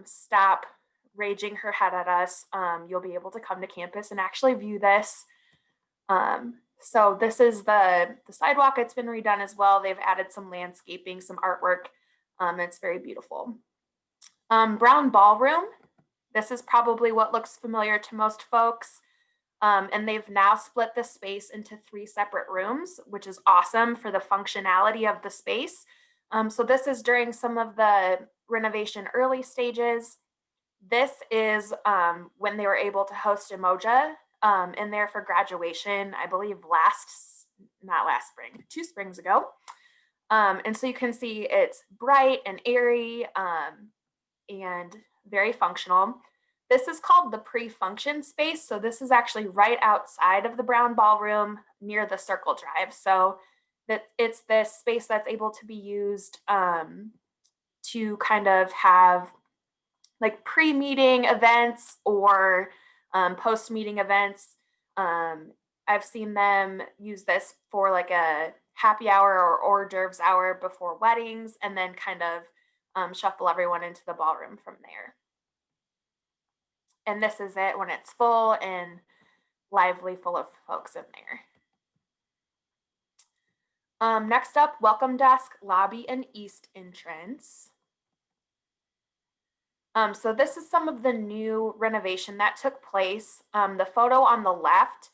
stop raging her head at us, you'll be able to come to campus and actually view this. So this is the sidewalk. It's been redone as well. They've added some landscaping, some artwork. It's very beautiful. Brown Ballroom. This is probably what looks familiar to most folks. And they've now split the space into 3 separate rooms, which is awesome for the functionality of the space. So this is during some of the renovation early stages. This is when they were able to host Emoja in there for graduation, I believe not last spring, 2 springs ago. And so you can see it's bright and airy and very functional. This is called the pre-function space. So this is actually right outside of the Brown Ballroom near the circle drive. So that it's this space that's able to be used to kind of have like pre-meeting events or post-meeting events. I've seen them use this for like a happy hour or hors d'oeuvres hour before weddings, and then kind of shuffle everyone into the ballroom from there. And this is it when it's full and lively, full of folks in there. Next up, welcome desk, lobby, and east entrance. So this is some of the new renovation that took place. The photo on the left,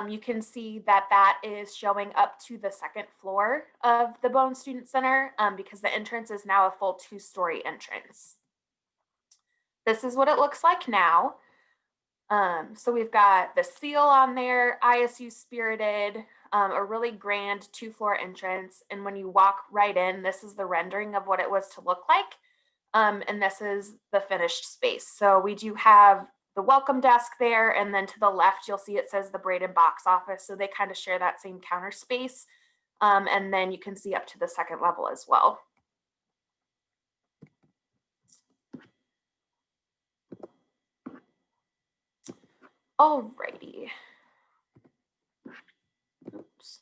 you can see that that is showing up to the 2nd floor of the Bone Student Center because the entrance is now a full 2-story entrance. This is what it looks like now. So we've got the seal on there, ISU spirited, a really grand 2-floor entrance. And when you walk right in, this is the rendering of what it was to look like. And this is the finished space. So we do have the welcome desk there, and then to the left, you'll see it says the Braden box office. So they kind of share that same counter space. And then you can see up to the 2nd level as well. Alrighty. Oops.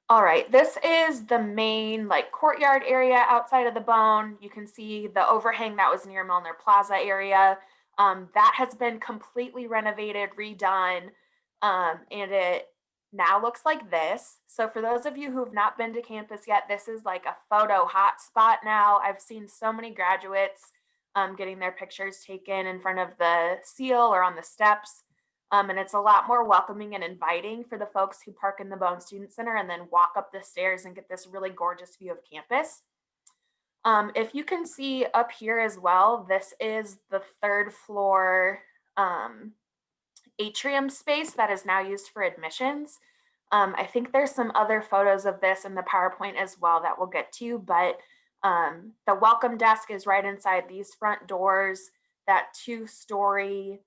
All right, this is the main like courtyard area outside of the Bone. You can see the overhang that was near Milner Plaza area. That has been completely renovated, redone, and it now looks like this. So for those of you who have not been to campus yet, this is like a photo hotspot now. I've seen so many graduates getting their pictures taken in front of the seal or on the steps. And it's a lot more welcoming and inviting for the folks who park in the Bone Student Center and then walk up the stairs and get this really gorgeous view of campus. If you can see up here as well, this is the 3rd floor atrium space that is now used for admissions. I think there's some other photos of this in the PowerPoint as well that we'll get to, but the welcome desk is right inside these front doors. That 2-story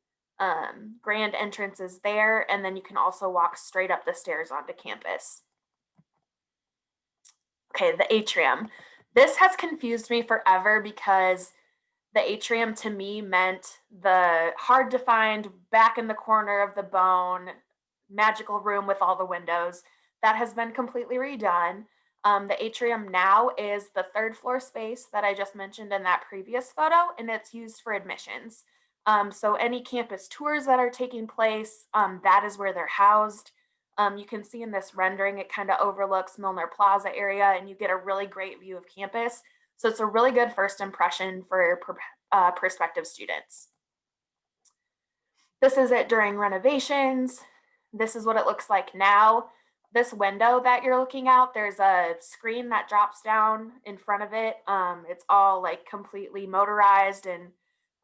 grand entrance is there, and then you can also walk straight up the stairs onto campus. Okay, the atrium. This has confused me forever because the atrium to me meant the hard to find back in the corner of the bone magical room with all the windows. That has been completely redone. The atrium now is the 3rd floor space that I just mentioned in that previous photo, and it's used for admissions. So any campus tours that are taking place, that is where they're housed. You can see in this rendering, it kind of overlooks Milner Plaza area, and you get a really great view of campus. So it's a really good first impression for prospective students. This is it during renovations. This is what it looks like now. This window that you're looking out, there's a screen that drops down in front of it. It's all like completely motorized and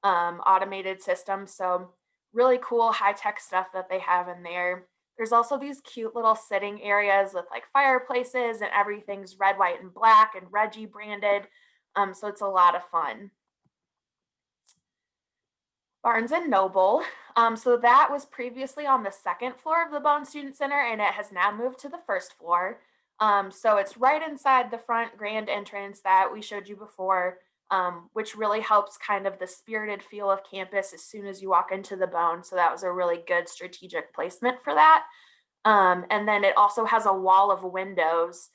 automated system. So really cool high-tech stuff that they have in there. There's also these cute little sitting areas with like fireplaces, and everything's red, white, and black and Reggie branded. So it's a lot of fun. Barnes and Noble. So that was previously on the 2nd floor of the Bone Student Center, and it has now moved to the 1st floor. So it's right inside the front grand entrance that we showed you before, which really helps kind of the spirited feel of campus as soon as you walk into the Bone. So that was a really good strategic placement for that. And then it also has a wall of windows.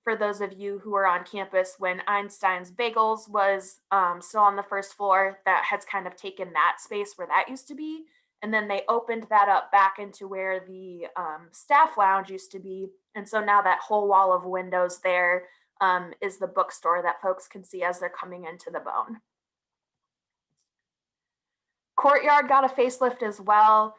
For those of you who are on campus when Einstein's Bagels was still on the 1st floor, that has kind of taken that space where that used to be. And then they opened that up back into where the staff lounge used to be. And so now that whole wall of windows there is the bookstore that folks can see as they're coming into the Bone. Courtyard got a facelift as well.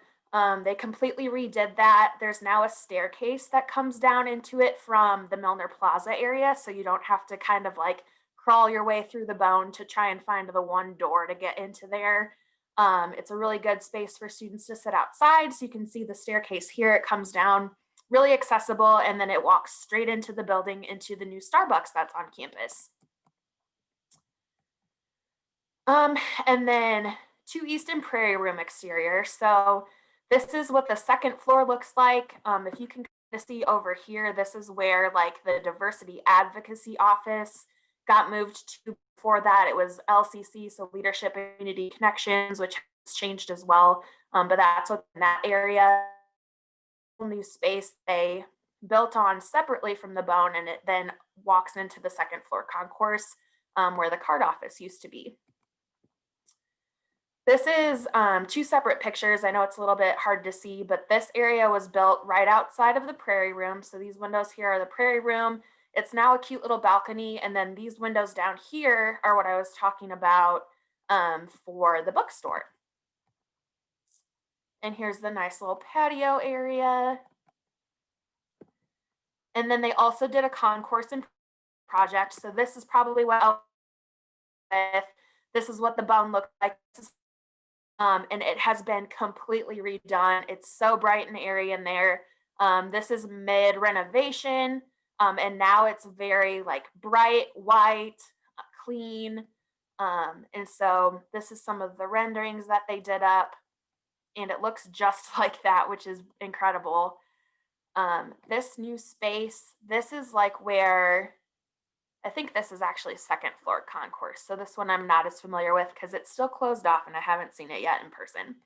They completely redid that. There's now a staircase that comes down into it from the Milner Plaza area, so you don't have to kind of like crawl your way through the Bone to try and find the one door to get into there. It's a really good space for students to sit outside, so you can see the staircase here. It comes down really accessible, and then it walks straight into the building into the new Starbucks that's on campus. And then 2 East and Prairie Room exterior. So this is what the 2nd floor looks like. If you can kind of see over here, this is where like the diversity advocacy office got moved to. Before that, it was LCC, so Leadership and Community Connections, which has changed as well. But that's what's in that area. New space they built on separately from the Bone, and it then walks into the 2nd floor concourse where the card office used to be. This is 2 separate pictures. I know it's a little bit hard to see, but this area was built right outside of the Prairie Room. So these windows here are the Prairie Room. It's now a cute little balcony. And then these windows down here are what I was talking about for the bookstore. And here's the nice little patio area. And then they also did a concourse and project. So this is probably what this is what the Bone looked like. And it has been completely redone. It's so bright and airy in there. This is mid renovation. And now it's very like bright, white, clean. And so this is some of the renderings that they did up. And it looks just like that, which is incredible. This new space, this is like where, I think this is actually 2nd floor concourse. So this one I'm not as familiar with because it's still closed off and I haven't seen it yet in person.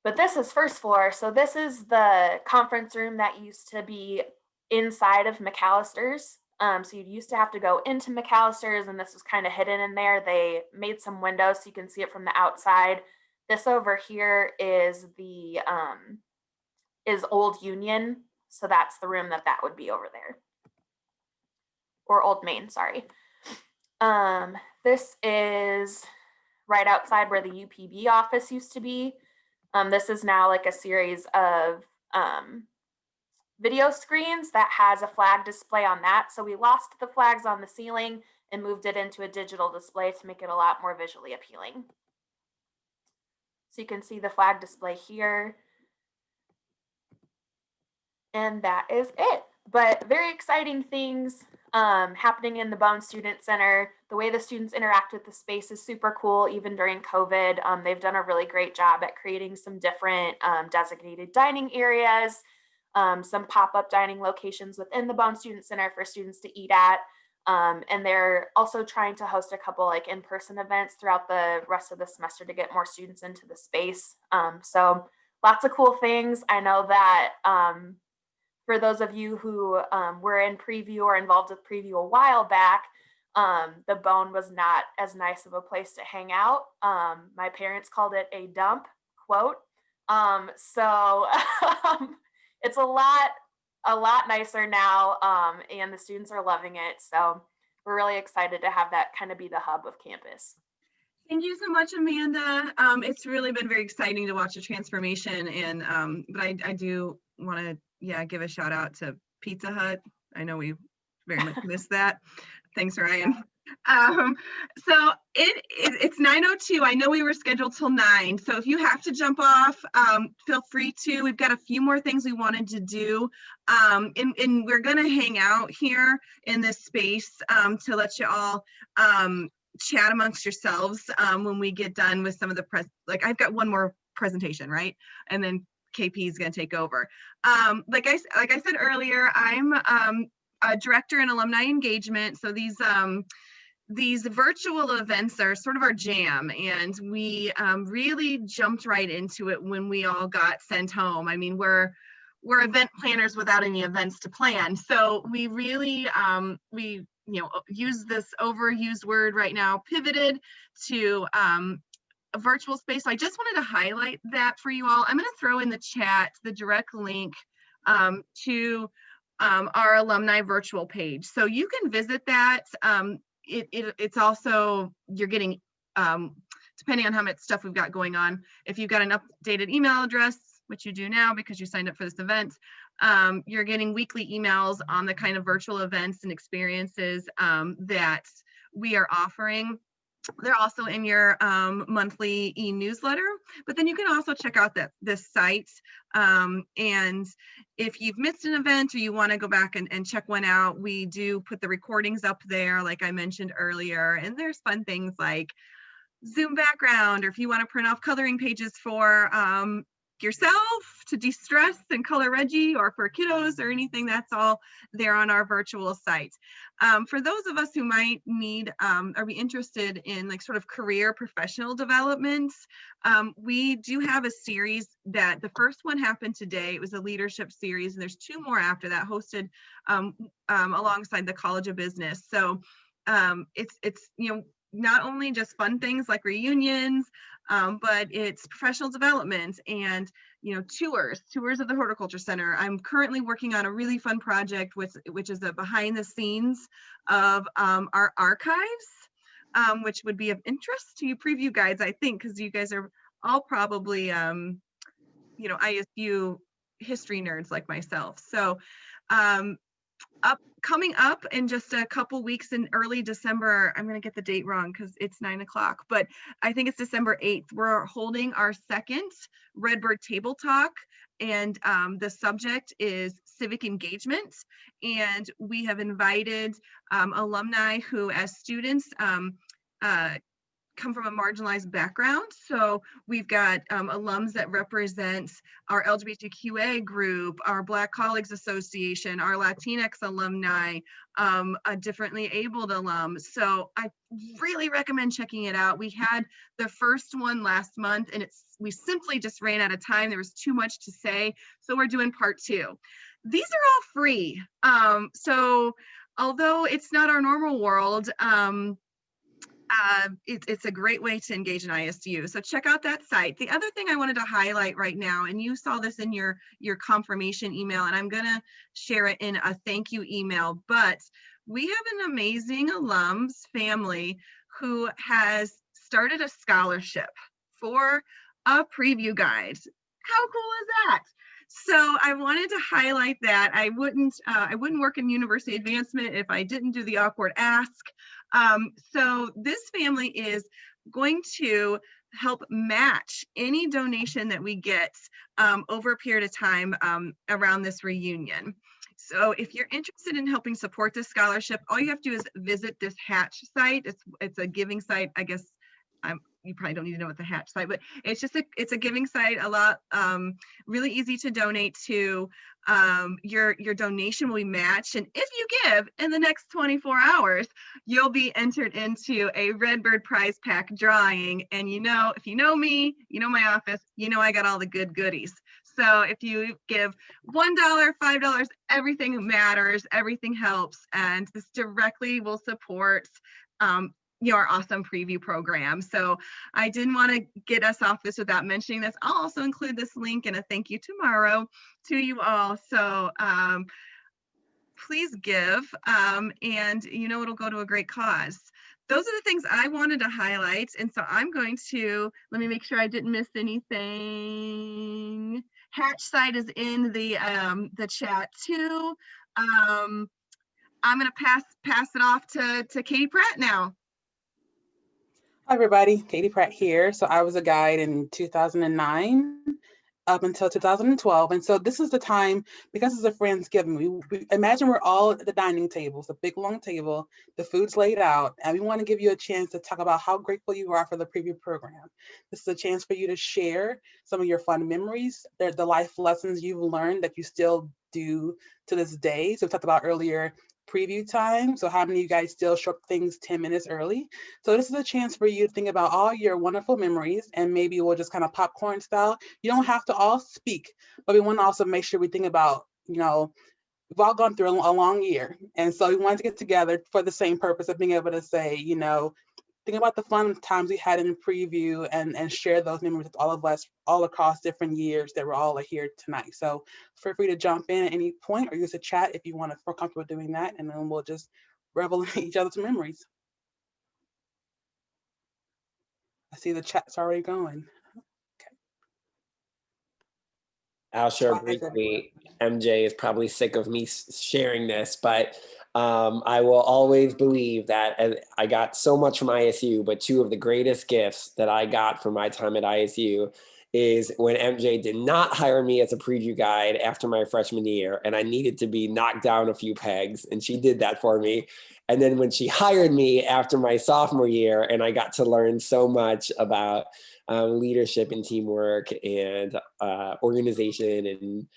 But this is 1st floor. So this is the conference room that used to be inside of McAllister's. So you used to have to go into McAllister's, and this was kind of hidden in there. They made some windows so you can see it from the outside. This over here is the is Old Union. So that's the room that would be over there. Or Old Main, sorry. This is right outside where the UPB office used to be. This is now like a series of video screens that has a flag display on that. So we lost the flags on the ceiling and moved it into a digital display to make it a lot more visually appealing. So you can see the flag display here. And that is it. But very exciting things happening in the Bone Student Center. The way the students interact with the space is super cool, even during COVID. They've done a really great job at creating some different designated dining areas, some pop-up dining locations within the Bone Student Center for students to eat at. And they're also trying to host a couple like in-person events throughout the rest of the semester to get more students into the space. So lots of cool things. I know that for those of you who were in preview or involved with preview a while back, the Bone was not as nice of a place to hang out. My parents called it a dump, quote. So it's a lot nicer now, and the students are loving it. So we're really excited to have that kind of be the hub of campus. Thank you so much, Amanda. It's really been very exciting to watch the transformation, and but I do want to give a shout out to Pizza Hut. I know we very much missed that. Thanks, Ryan. So it's 9:02. I know we were scheduled till 9. So if you have to jump off, feel free to. We've got a few more things we wanted to do. And we're gonna hang out here in this space to let you all chat amongst yourselves when we get done with some of the I've got one more presentation, right? And then KP is going to take over. Like I said earlier, I'm a director in alumni engagement. So these virtual events are sort of our jam, and we really jumped right into it when we all got sent home. I mean, we're event planners without any events to plan. So we really use this overused word right now, pivoted to a virtual space. So I just wanted to highlight that for you all. I'm going to throw in the chat the direct link to our alumni virtual page. So you can visit that. It's also, you're getting, depending on how much stuff we've got going on, if you've got an updated email address, which you do now because you signed up for this event, you're getting weekly emails on the kind of virtual events and experiences that we are offering. They're also in your monthly e-newsletter, but then you can also check out this site. And if you've missed an event or you want to go back and check one out, we do put the recordings up there, like I mentioned earlier. And there's fun things like Zoom background, or if you want to print off coloring pages for yourself to de-stress and color Reggie, or for kiddos or anything, that's all there on our virtual site. For those of us who might need or be interested in like sort of career professional development, we do have a series that the first one happened today. It was a leadership series, and there's 2 more after that hosted alongside the College of Business. So it's not only just fun things like reunions, but it's professional development and tours of the Horticulture Center. I'm currently working on a really fun project which is a behind the scenes of our archives, which would be of interest to you preview guides, I think, because you guys are all probably ISU history nerds like myself. So coming up in just a couple weeks in early December, I'm going to get the date wrong because it's 9 o'clock, but I think it's December 8th. We're holding our second Redbird Table Talk, and the subject is civic engagement. And we have invited alumni who, as students, come from a marginalized background. So we've got alums that represent our LGBTQA group, our Black Colleagues Association, our Latinx alumni, a differently abled alum. So I really recommend checking it out. We had the first one last month, and we simply just ran out of time. There was too much to say. So we're doing part 2. These are all free. So although it's not our normal world, it's a great way to engage in ISU. So check out that site. The other thing I wanted to highlight right now, and you saw this in your confirmation email, and I'm going to share it in a thank you email, but we have an amazing alums family who has started a scholarship for a preview guide. How cool is that? So I wanted to highlight that. I wouldn't work in university advancement if I didn't do the awkward ask. So this family is going to help match any donation that we get over a period of time around this reunion. So if you're interested in helping support this scholarship, all you have to do is visit this Hatch site. It's a giving site. I guess you probably don't need to know what the Hatch site, but it's just it's a giving site. A lot really easy to donate to. Your donation will be matched, and if you give in the next 24 hours, you'll be entered into a Redbird prize pack drawing. And if you know me, you know my office, I got all the good goodies. So if you give $1, $5, everything matters, everything helps, and this directly will support our awesome preview program. So I didn't want to get us off this without mentioning this. I'll also include this link and a thank you tomorrow to you all. So please give, and it'll go to a great cause. Those are the things I wanted to highlight. And so I'm going to, let me make sure I didn't miss anything. Hatch site is in the chat too. I'm going to pass it off to Katie Pratt now. Hi everybody, Katie Pratt here. So I was a guide in 2009 up until 2012. And so this is the time, because it's a Friendsgiving, we imagine we're all at the dining table. It's a big long table, the food's laid out, and we want to give you a chance to talk about how grateful you are for the preview program. This is a chance for you to share some of your fun memories, the life lessons you've learned that you still do to this day. So we talked about earlier preview time. So how many of you guys still show up things 10 minutes early? So this is a chance for you to think about all your wonderful memories, and maybe we'll just kind of popcorn style. You don't have to all speak, but we want to also make sure we think about, we've all gone through a long year. And so we wanted to get together for the same purpose of being able to say, think about the fun times we had in the preview and share those memories with all of us all across different years that we're all here tonight. So feel free to jump in at any point or use the chat if you want to feel comfortable doing that, and then we'll just revel in each other's memories. I see the chat's already going. I'll share briefly. MJ is probably sick of me sharing this, but I will always believe that I got so much from ISU, but two of the greatest gifts that I got from my time at ISU is when MJ did not hire me as a preview guide after my freshman year, and I needed to be knocked down a few pegs, and she did that for me. And then when she hired me after my sophomore year, and I got to learn so much about leadership and teamwork and organization and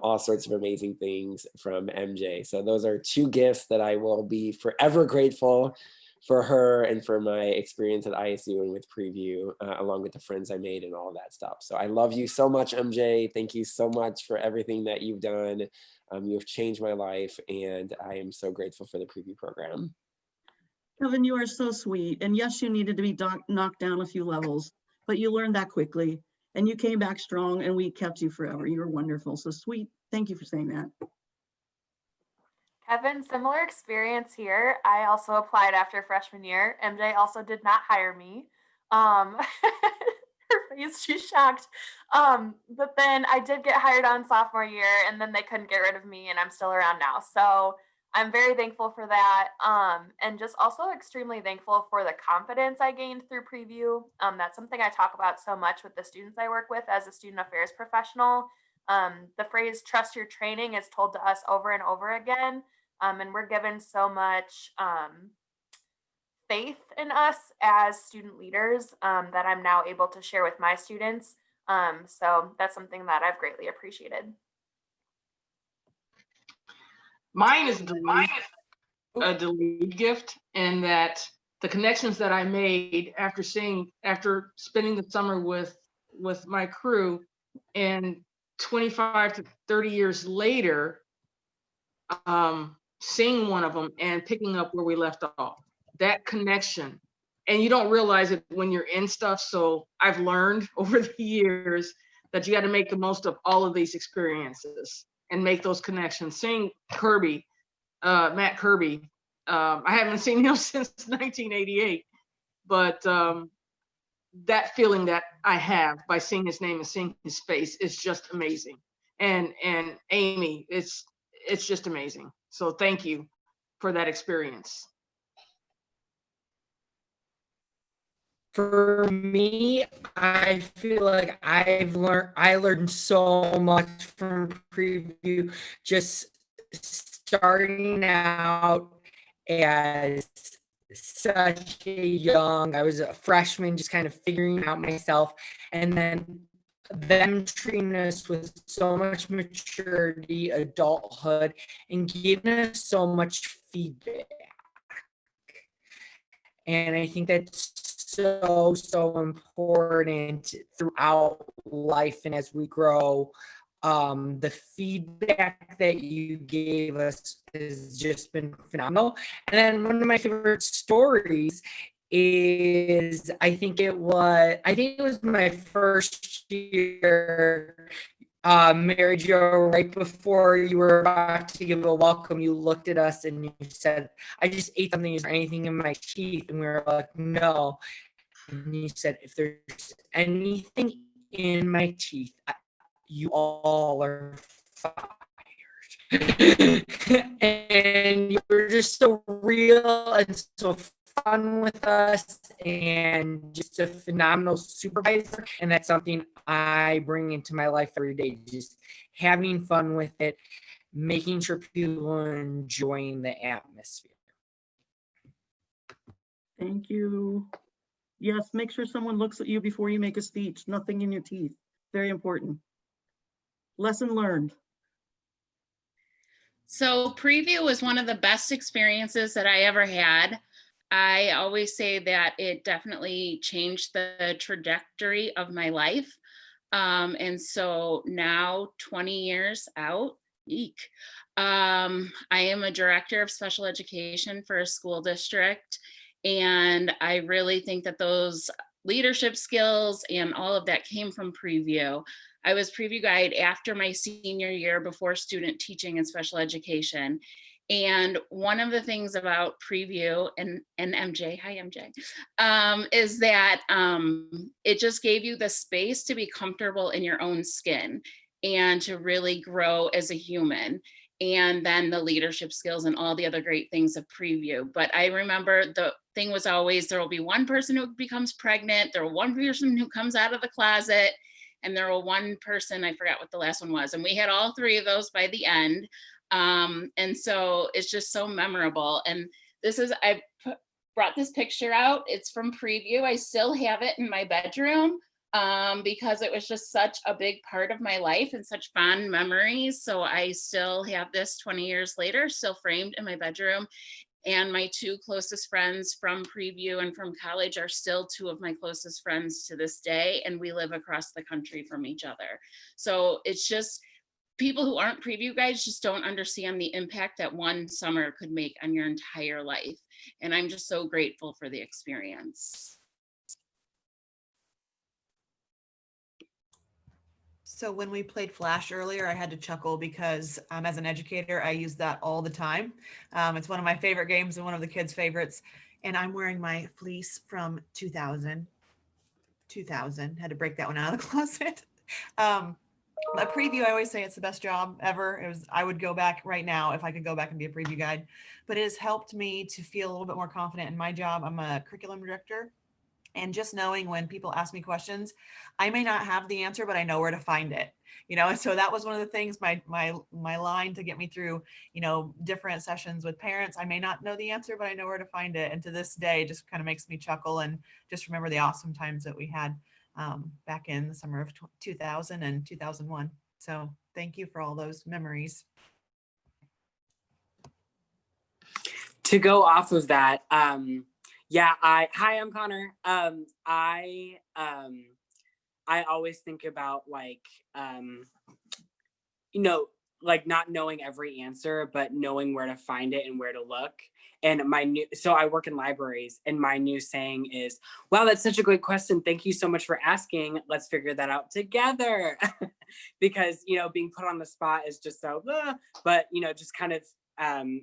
all sorts of amazing things from MJ. So those are two gifts that I will be forever grateful for her and for my experience at ISU and with preview, along with the friends I made and all of that stuff. So I love you so much, MJ. Thank you so much for everything that you've done. You've changed my life, and I am so grateful for the preview program. Kevin, you are so sweet. And yes, you needed to be knocked down a few levels, but you learned that quickly and you came back strong, and we kept you forever. You're wonderful. So sweet. Thank you for saying that. Kevin, similar experience here. I also applied after freshman year. MJ also did not hire me. Her face, she's shocked. But then I did get hired on sophomore year, and then they couldn't get rid of me, and I'm still around now. So I'm very thankful for that. And just also extremely thankful for the confidence I gained through preview. That's something I talk about so much with the students I work with as a student affairs professional. The phrase "trust your training" is told to us over and over again. And we're given so much faith in us as student leaders that I'm now able to share with my students. So that's something that I've greatly appreciated. Mine is a delayed gift, in that the connections that I made after spending the summer with my crew, and 25 to 30 years later, seeing one of them and picking up where we left off. That connection, and you don't realize it when you're in stuff. So I've learned over the years that you got to make the most of all of these experiences and make those connections. Seeing Kirby, Matt Kirby, I haven't seen him since 1988, but that feeling that I have by seeing his name and seeing his face is just amazing. And Amy, it's just amazing. So thank you for that experience. For me, I feel like I learned so much from preview, just starting out as such a young, I was a freshman, just kind of figuring out myself, and then them treating us with so much maturity, adulthood, and giving us so much feedback. And I think that's so important throughout life and as we grow. The feedback that you gave us has just been phenomenal. And then one of my favorite stories is I think it was my first year, Mary Jo, right before you were about to give a welcome, you looked at us and you said, I just ate something. Is there anything in my teeth? And we were like, no. And you said, if there's anything in my teeth, you all are fired. And you were just so real and so fun with us and just a phenomenal supervisor. And that's something I bring into my life every day, just having fun with it, making sure people are enjoying the atmosphere. Thank you. Yes, make sure someone looks at you before you make a speech. Nothing in your teeth. Very important. Lesson learned. So preview was one of the best experiences that I ever had. I always say that it definitely changed the trajectory of my life. And so now 20 years out, eek, I am a director of special education for a school district. And I really think that those leadership skills and all of that came from preview. I was preview guide after my senior year before student teaching in special education. And one of the things about preview and MJ, hi MJ, is that it just gave you the space to be comfortable in your own skin and to really grow as a human. And then the leadership skills and all the other great things of preview. But I remember the thing was always, there will be one person who becomes pregnant, there will be one person who comes out of the closet, and there will one person, I forgot what the last one was. And we had all three of those by the end. And so it's just so memorable. And this is, I brought this picture out. It's from preview. I still have it in my bedroom because it was just such a big part of my life and such fond memories. So I still have this 20 years later, still framed in my bedroom. And my two closest friends from preview and from college are still two of my closest friends to this day. And we live across the country from each other. So it's just, people who aren't preview guides just don't understand the impact that one summer could make on your entire life. And I'm just so grateful for the experience. So when we played Flash earlier, I had to chuckle because as an educator, I use that all the time. It's one of my favorite games and one of the kids' favorites. And I'm wearing my fleece from 2000. Had to break that one out of the closet. A preview, I always say it's the best job ever. I would go back right now if I could go back and be a preview guide. But it has helped me to feel a little bit more confident in my job. I'm a curriculum director. And just knowing when people ask me questions, I may not have the answer, but I know where to find it, and so that was one of the things, my line to get me through, different sessions with parents. I may not know the answer, but I know where to find it. And to this day, just kind of makes me chuckle and just remember the awesome times that we had back in the summer of 2000 and 2001. So thank you for all those memories. To go off of that, hi, I'm Connor. I always think about like not knowing every answer, but knowing where to find it and where to look. And so I work in libraries, and my new saying is, wow, that's such a great question. Thank you so much for asking. Let's figure that out together. Because, being put on the spot is just so, but, just kind of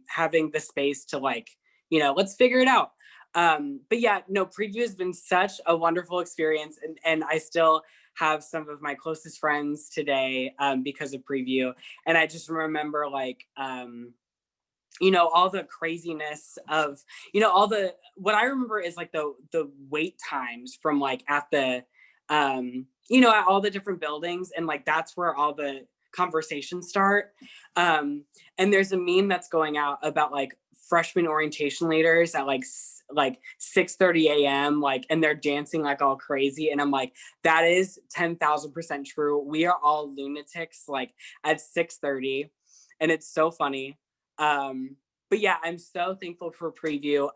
having the space to let's figure it out. But yeah, no, preview has been such a wonderful experience, and I still have some of my closest friends today because of preview. And I just remember you know, all the craziness of, you know, all the, what I remember is like the wait times from like at the, you know, at all the different buildings, and like that's where all the conversations start. And there's a meme that's going out about like freshman orientation leaders at like 6:30 a.m. like, and they're dancing like all crazy. And I'm like, that is 10,000% true. We are all lunatics like at 6:30, and it's so funny. But yeah, I'm so thankful for Preview.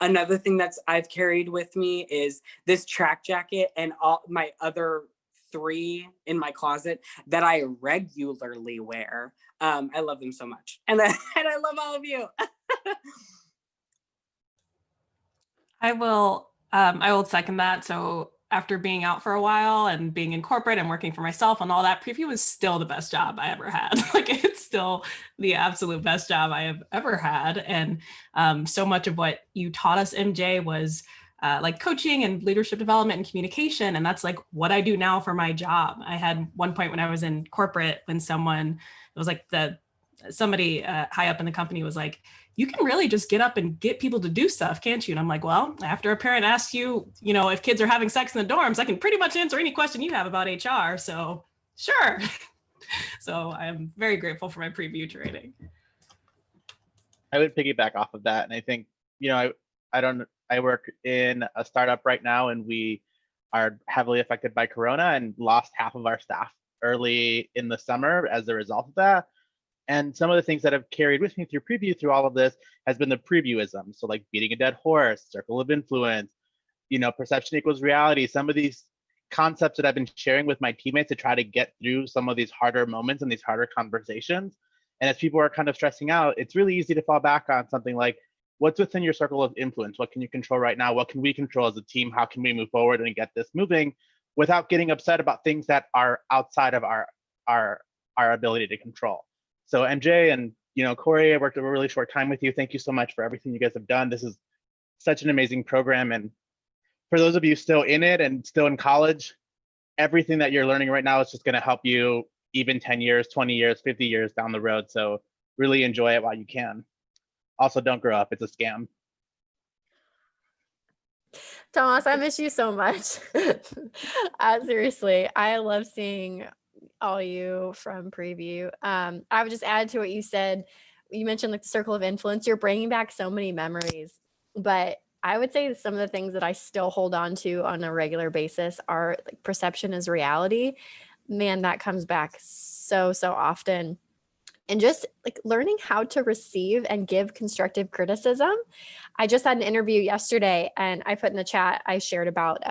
Another thing that's I've carried with me is this track jacket and all my other 3 in my closet that I regularly wear. I love them so much. And I love all of you. I will second that. So after being out for a while and being in corporate and working for myself and all that, Preview was still the best job I ever had. Like, it's still the absolute best job I have ever had. And so much of what you taught us, MJ, was like coaching and leadership development and communication. And that's like what I do now for my job. I had one point when I was in corporate when somebody high up in the company was like, you can really just get up and get people to do stuff, can't you? And I'm like, well, after a parent asks you, you know, if kids are having sex in the dorms, I can pretty much answer any question you have about HR. So sure. So I'm very grateful for my Preview training. I would piggyback off of that. And I think, you know, I work in a startup right now, and we are heavily affected by Corona and lost half of our staff early in the summer as a result of that. And some of the things that have carried with me through Preview through all of this has been the previewism. So like beating a dead horse, circle of influence, you know, perception equals reality. Some of these concepts that I've been sharing with my teammates to try to get through some of these harder moments and these harder conversations. And as people are kind of stressing out, it's really easy to fall back on something like, what's within your circle of influence? What can you control right now? What can we control as a team? How can we move forward and get this moving without getting upset about things that are outside of our ability to control? So MJ and, you know, Corey, I worked a really short time with you. Thank you so much for everything you guys have done. This is such an amazing program. And for those of you still in it and still in college, everything that you're learning right now is just going to help you even 10 years, 20 years, 50 years down the road. So really enjoy it while you can. Also, don't grow up. It's a scam. Thomas, I miss you so much. Seriously, I love seeing all you from Preview. I would just add to what you said. You mentioned like the circle of influence. You're bringing back so many memories, but I would say some of the things that I still hold on to on a regular basis are like perception is reality. Man, that comes back so often. And just like learning how to receive and give constructive criticism. I just had an interview yesterday, and I put in the chat, I shared about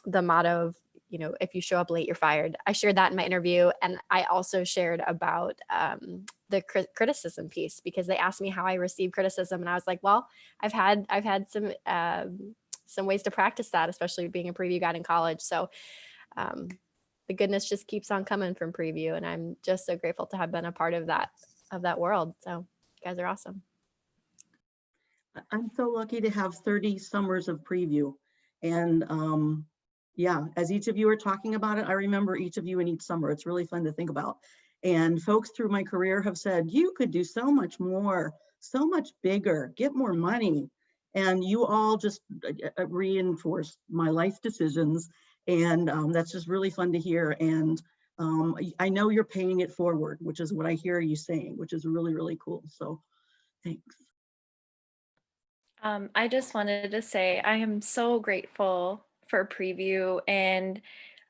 the motto of, you know, if you show up late, you're fired. I shared that in my interview. And I also shared about the criticism piece, because they asked me how I receive criticism. And I was like, well, I've had some ways to practice that, especially being a Preview guide in college. So the goodness just keeps on coming from Preview. And I'm just so grateful to have been a part of that world. So you guys are awesome. I'm so lucky to have 30 summers of Preview. And yeah, as each of you are talking about it, I remember each of you in each summer. It's really fun to think about. And folks through my career have said, you could do so much more, so much bigger, get more money. And you all just reinforced my life decisions. And that's just really fun to hear. And I know you're paying it forward, which is what I hear you saying, which is really, really cool. So thanks. I just wanted to say I am so grateful for Preview, and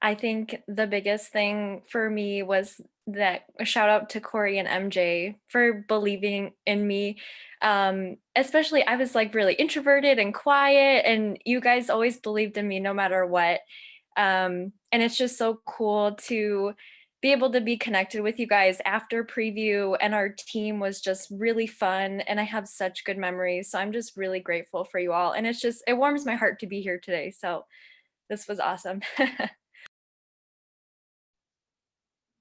I think the biggest thing for me was that a shout out to Corey and MJ for believing in me. Especially I was like really introverted and quiet, and you guys always believed in me no matter what. And it's just so cool to be able to be connected with you guys after Preview, and our team was just really fun, and I have such good memories. So I'm just really grateful for you all, and it warms my heart to be here today. So this was awesome.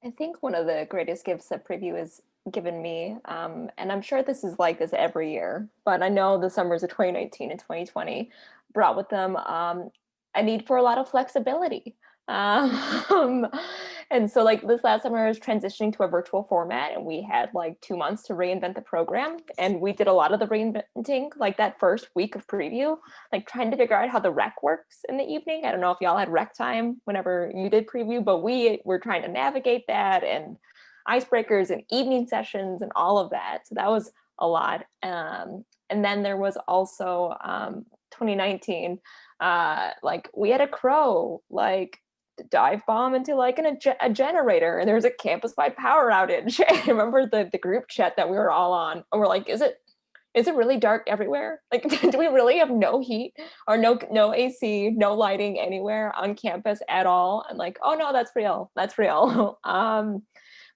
I think one of the greatest gifts that Preview has given me, and I'm sure this is like this every year, but I know the summers of 2019 and 2020 brought with them a need for a lot of flexibility. And so like this last summer I was transitioning to a virtual format, and we had like 2 months to reinvent the program. And we did a lot of the reinventing, like that first week of preview, like trying to figure out how the rec works in the evening. I don't know if y'all had rec time whenever you did preview, but we were trying to navigate that, and icebreakers and evening sessions and all of that. So that was a lot. And then there was also 2019, like we had a crow like dive bomb into like a generator, and there was a campus-wide power outage. I remember the group chat that we were all on, and we're like, is it really dark everywhere? Like, do we really have no heat or no AC, no lighting anywhere on campus at all? And like, oh no, that's real.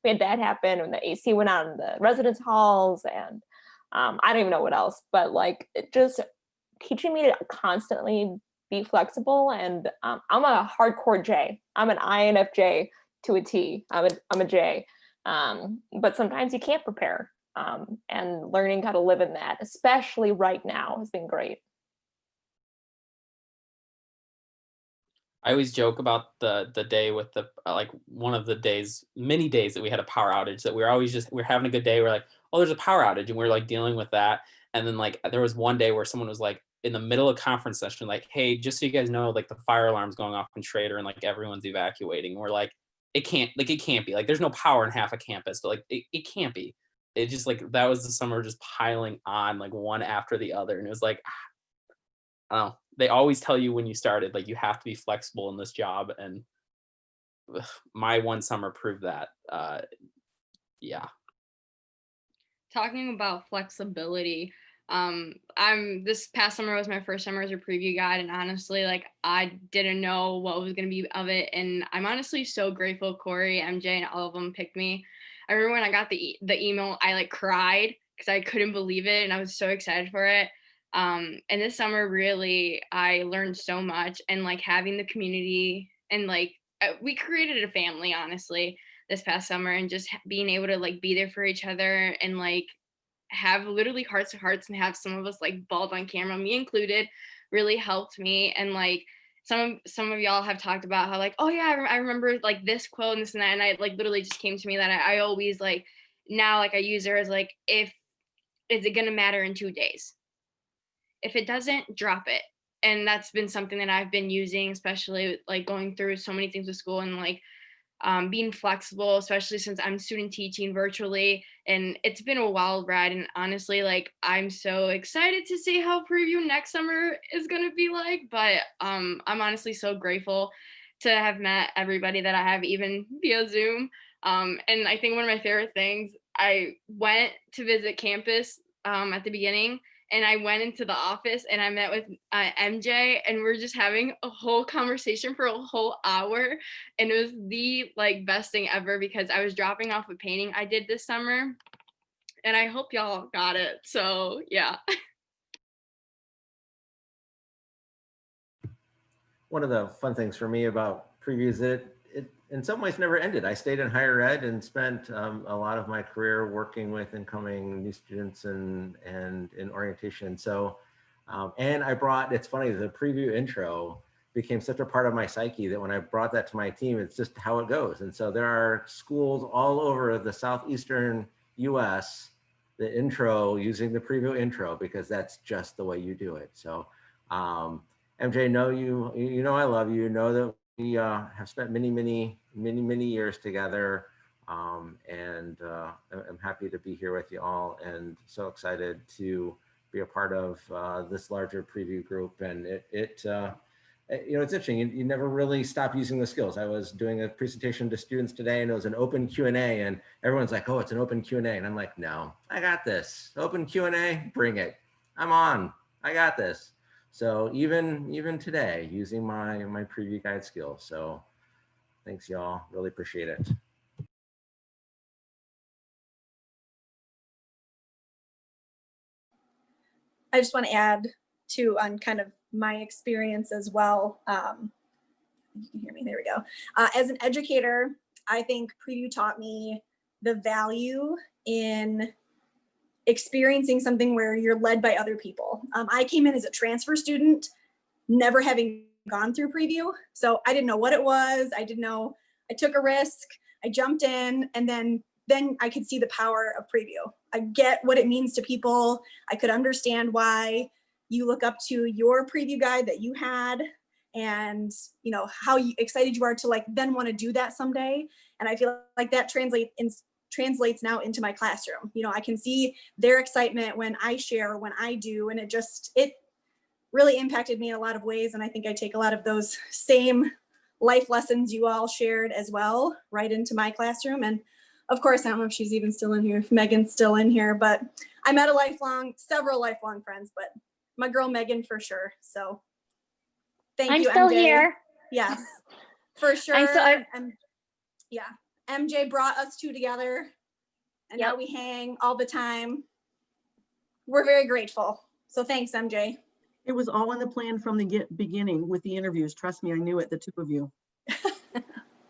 We had that happen, and the AC went out in the residence halls, and I don't even know what else, but like it just teaching me to constantly be flexible. And I'm a hardcore J. I'm an INFJ to a T. I'm a J. But sometimes you can't prepare. And learning how to live in that, especially right now, has been great. I always joke about the day with the like one of the days, many days that we had a power outage, that we're having a good day. We're like, oh, there's a power outage, and we're like dealing with that. And then like there was one day where someone was like in the middle of conference session, like, hey, just so you guys know, like the fire alarm's going off in Schrader and like everyone's evacuating. And we're like, it can't be, like there's no power in half a campus, but like it can't be. It just like that was the summer just piling on like one after the other. And it was like, I don't know. They always tell you when you started, like you have to be flexible in this job. And my one summer proved that. Yeah. Talking about flexibility, this past summer was my first summer as a preview guide, and honestly, like I didn't know what was going to be of it, and I'm honestly so grateful Corey, MJ, and all of them picked me. I remember when I got the email, I like cried because I couldn't believe it, and I was so excited for it. And this summer, really, I learned so much, and like having the community, and like we created a family, honestly, this past summer, and just being able to like be there for each other and like have literally hearts to hearts, and have some of us like bawled on camera, me included, really helped me. And like some of y'all have talked about how like, oh yeah, I remember like this quote and this and that, and I like literally just came to me that I always like now like I use her as like, is it gonna matter in 2 days? If it doesn't, drop it. And that's been something that I've been using, especially like going through so many things with school, and like being flexible, especially since I'm student teaching virtually, and it's been a wild ride. And honestly, like I'm so excited to see how preview next summer is going to be like, but I'm honestly so grateful to have met everybody that I have, even via Zoom. And I think one of my favorite things, I went to visit campus at the beginning, and I went into the office and I met with MJ, and we're just having a whole conversation for a whole hour. And it was the like best thing ever, because I was dropping off a painting I did this summer, and I hope y'all got it. So yeah. One of the fun things for me about previews, it in some ways never ended. I stayed in higher ed and spent a lot of my career working with incoming new students and in orientation. So, and I brought, it's funny, the preview intro became such a part of my psyche that when I brought that to my team, it's just how it goes. And so there are schools all over the southeastern US, the intro, using the preview intro, because that's just the way you do it. So MJ, you know I love you. You know that we have spent many years together, and I'm happy to be here with you all, and so excited to be a part of this larger preview group. And you know, it's interesting. You never really stop using the skills. I was doing a presentation to students today, and it was an open Q&A, and everyone's like, "Oh, it's an open Q&A," and I'm like, "No, I got this. Open Q&A, bring it. I'm on. I got this." So even today, using my preview guide skills. So thanks, y'all. Really appreciate it. I just want to add to on kind of my experience as well. You can hear me, there we go. As an educator, I think preview taught me the value in experiencing something where you're led by other people. I came in as a transfer student, never having gone through preview. So I didn't know what it was. I didn't know. I took a risk. I jumped in, and then I could see the power of preview. I get what it means to people. I could understand why you look up to your preview guide that you had, and you know how excited you are to like then want to do that someday. And I feel like that translates now into my classroom. You know, I can see their excitement when I share, when I do, and it really impacted me in a lot of ways. And I think I take a lot of those same life lessons you all shared as well right into my classroom. And of course, I don't know if she's even still in here, if Megan's still in here, but I met several lifelong friends, but my girl Megan for sure. So thank you, still MJ. here. Yes, for sure. Yeah, MJ brought us two together, and now we hang all the time. We're very grateful. So thanks, MJ. It was all in the plan from the beginning with the interviews. Trust me, I knew it, the two of you.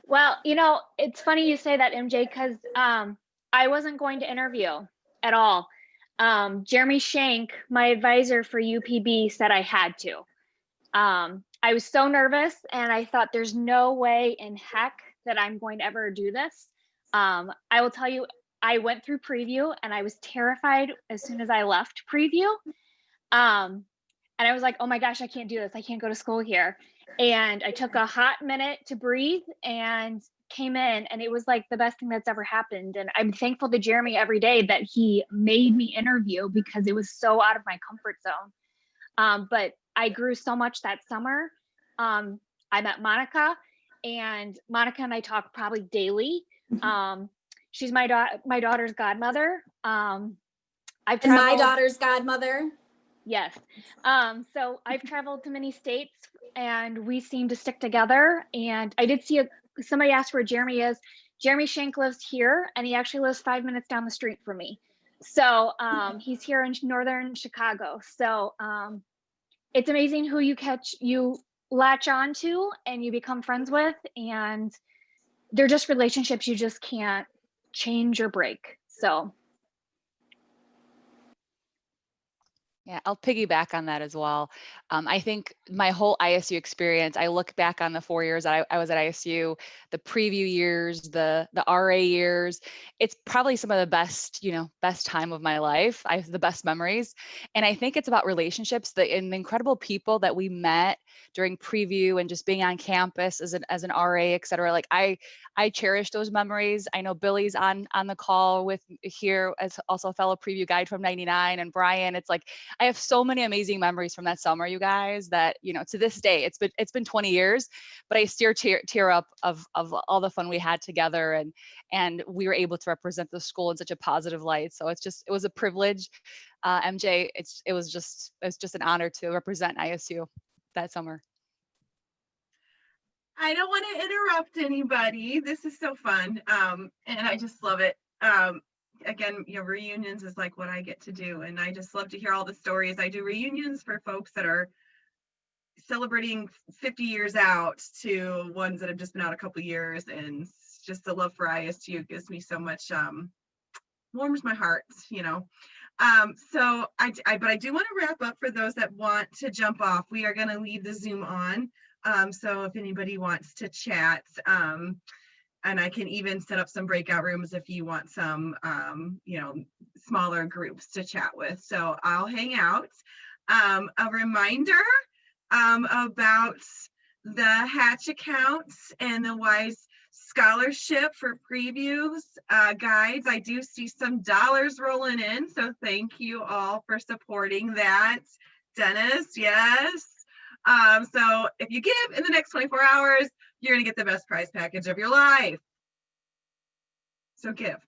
Well, you know, it's funny you say that, MJ, because I wasn't going to interview at all. Jeremy Shank, my advisor for UPB, said I had to. I was so nervous, and I thought there's no way in heck that I'm going to ever do this. I will tell you, I went through preview, and I was terrified as soon as I left preview. And I was like, oh my gosh, I can't do this. I can't go to school here. And I took a hot minute to breathe and came in, and it was like the best thing that's ever happened. And I'm thankful to Jeremy every day that he made me interview because it was so out of my comfort zone. But I grew so much that summer. I met Monica, and Monica and I talk probably daily. She's my daughter's godmother. My daughter's godmother. Yes. So I've traveled to many states, and we seem to stick together. And I did see somebody asked where Jeremy is. Jeremy Shank lives here, and he actually lives 5 minutes down the street from me. So he's here in northern Chicago. So it's amazing who you latch on to and you become friends with. And they're just relationships you just can't change or break. So yeah, I'll piggyback on that as well. I think my whole ISU experience, I look back on the 4 years that I was at ISU, the preview years, the RA years, it's probably some of the best, best time of my life. I have the best memories. And I think it's about relationships, the incredible people that we met during preview and just being on campus as an RA, et cetera. Like I cherish those memories. I know Billy's on the call with here as also a fellow preview guide from 99, and Brian. It's like, I have so many amazing memories from that summer, you guys, that, to this day, it's been 20 years, but I still tear up of all the fun we had together, and we were able to represent the school in such a positive light. So it was a privilege. MJ, it was just an honor to represent ISU that summer. I don't want to interrupt anybody. This is so fun. And I just love it. Again, reunions is like what I get to do. And I just love to hear all the stories. I do reunions for folks that are celebrating 50 years out to ones that have just been out a couple years. And just the love for ISU gives me so much, warms my heart, So I do want to wrap up for those that want to jump off. We are going to leave the Zoom on. So if anybody wants to chat, and I can even set up some breakout rooms if you want some, smaller groups to chat with. So I'll hang out. A reminder about the Hatch accounts and the WISE scholarship for previews guides. I do see some dollars rolling in, so thank you all for supporting that. Dennis, yes. So if you give in the next 24 hours, you're going to get the best prize package of your life. So give.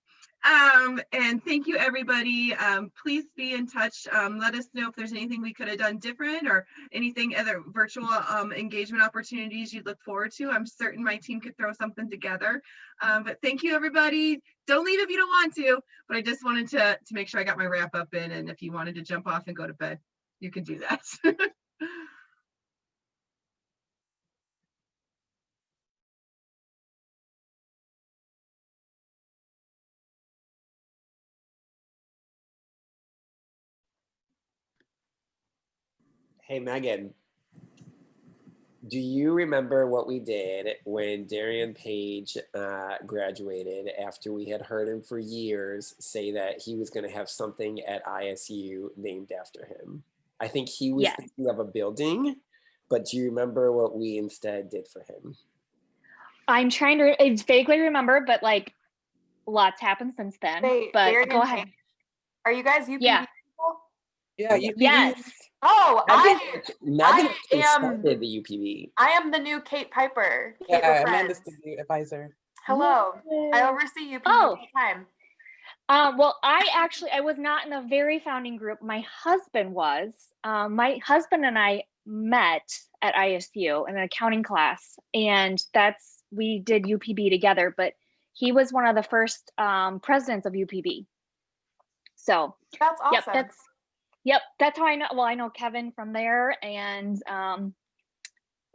And thank you, everybody. Please be in touch. Let us know if there's anything we could have done different or anything, other virtual engagement opportunities you'd look forward to. I'm certain my team could throw something together. But thank you, everybody. Don't leave if you don't want to, but I just wanted to make sure I got my wrap up in. And if you wanted to jump off and go to bed, you can do that. Hey, Megan. Do you remember what we did when Darian Page graduated after we had heard him for years say that he was going to have something at ISU named after him? I think he was Yes. thinking of a building, but do you remember what we instead did for him? I'm trying to I vaguely remember, but like lots happened since then. Wait, but Darian go ahead. Page, are you guys UPB Yeah. people? Yeah, UPB. Yes. Oh, Megan I actually am started the UPB. I am the new Kate Piper. Kate Yeah, LaFrance. Amanda's the advisor. Hello. I oversee UPB Oh. full time. Well, I was not in the very founding group. My husband was. My husband and I met at ISU in an accounting class, and we did UPB together. But he was one of the first presidents of UPB. So that's awesome. That's how I know. Well, I know Kevin from there, and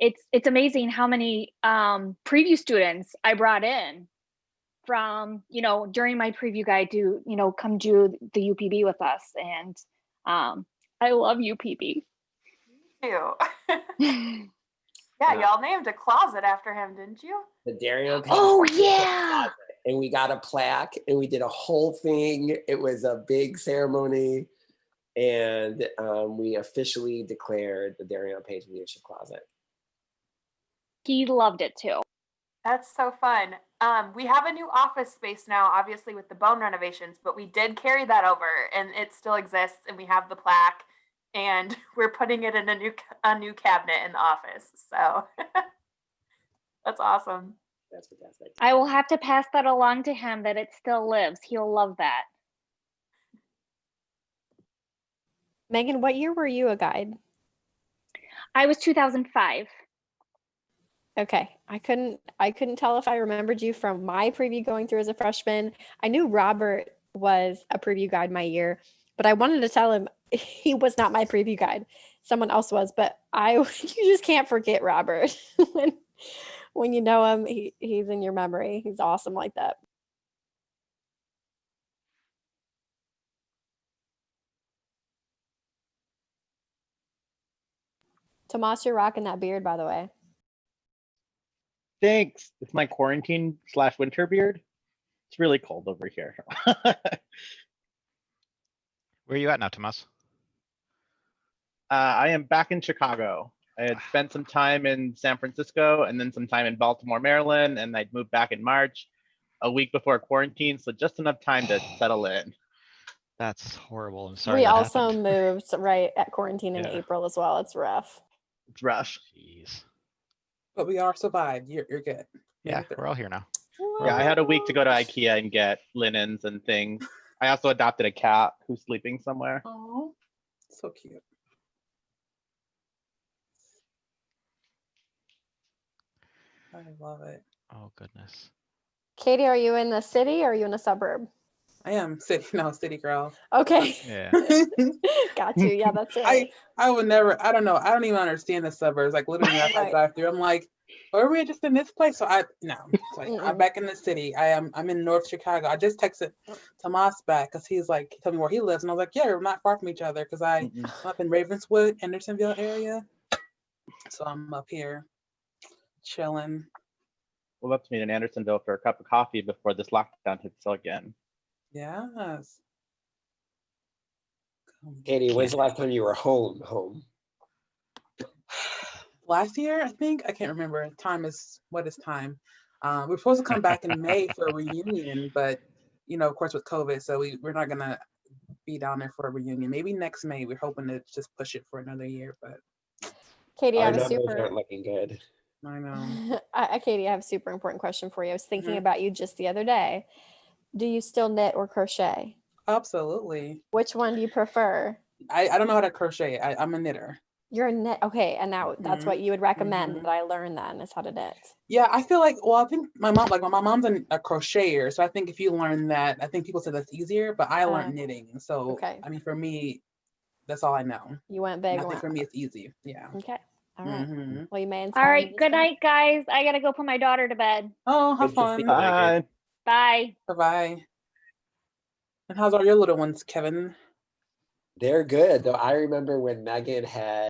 it's amazing how many preview students I brought in from, during my preview guide to, come do the UPB with us. And I love UPB. Too. Yeah, y'all named a closet after him, didn't you? The Dario Page. Oh, yeah. And we got a plaque and we did a whole thing. It was a big ceremony. And we officially declared the Dario Page Leadership Closet. He loved it too. That's so fun. We have a new office space now, obviously with the bone renovations, but we did carry that over and it still exists and we have the plaque and we're putting it in a new cabinet in the office. So that's awesome. That's fantastic. I will have to pass that along to him that it still lives. He'll love that. Megan, what year were you a guide? I was 2005. Okay, I couldn't tell if I remembered you from my preview going through as a freshman. I knew Robert was a preview guide my year, but I wanted to tell him he was not my preview guide. Someone else was, but you just can't forget Robert. when you know him, he's in your memory. He's awesome like that. Tomas, you're rocking that beard, by the way. Thanks. It's my quarantine/winter beard. It's really cold over here. Where are you at now, Tomas? I am back in Chicago. I had spent some time in San Francisco and then some time in Baltimore, Maryland, and I'd moved back in March, a week before quarantine, so just enough time to settle in. That's horrible. I'm sorry. We that also happened. moved right at quarantine in Yeah. April as well. It's rough. It's rough. Jeez. But we all survived. You're good. Yeah, we're all here now. Yeah, I had a week to go to IKEA and get linens and things. I also adopted a cat who's sleeping somewhere. Oh, so cute. I love it. Oh, goodness. Katie, are you in the city or are you in a suburb? I am city girl. Okay. Yeah. Got you. Yeah, that's it. I would never, I don't know. I don't even understand the suburbs. Like literally after I drive through, I'm like, are we just in this place? So it's like, I'm back in the city. I'm in North Chicago. I just texted Tomas back because he's like, he told me where he lives. And I was like, yeah, we're not far from each other because I'm up in Ravenswood, Andersonville area. So I'm up here chilling. We'll have to meet in Andersonville for a cup of coffee before this lockdown hits again. Yes. Katie, when's the last time you were home? Last year, I think. I can't remember. What is time? We're supposed to come back in May for a reunion, but of course with COVID, so we're not gonna be down there for a reunion. Maybe next May. We're hoping to just push it for another year, but Katie, I our have a numbers super aren't looking good. I know. Katie, I have a super important question for you. I was thinking about you just the other day. Do you still knit or crochet? Absolutely. Which one do you prefer? I don't know how to crochet. I'm a knitter. You're a knit. Okay, and that's what you would recommend that I learn then is how to knit. Yeah, I feel like, I think my mom's a crocheter. So I think if you learn that, I think people say that's easier, but I learned knitting. So, I mean, for me, that's all I know. You went big. I think for me, it's easy. Yeah. Okay. All right. Well, you may All inspire right. me Good night, guys. I got to go put my daughter to bed. Oh, have fun. Bye. Bye. Bye-bye. And how's all your little ones, Kevin? They're good, though. I remember when Megan had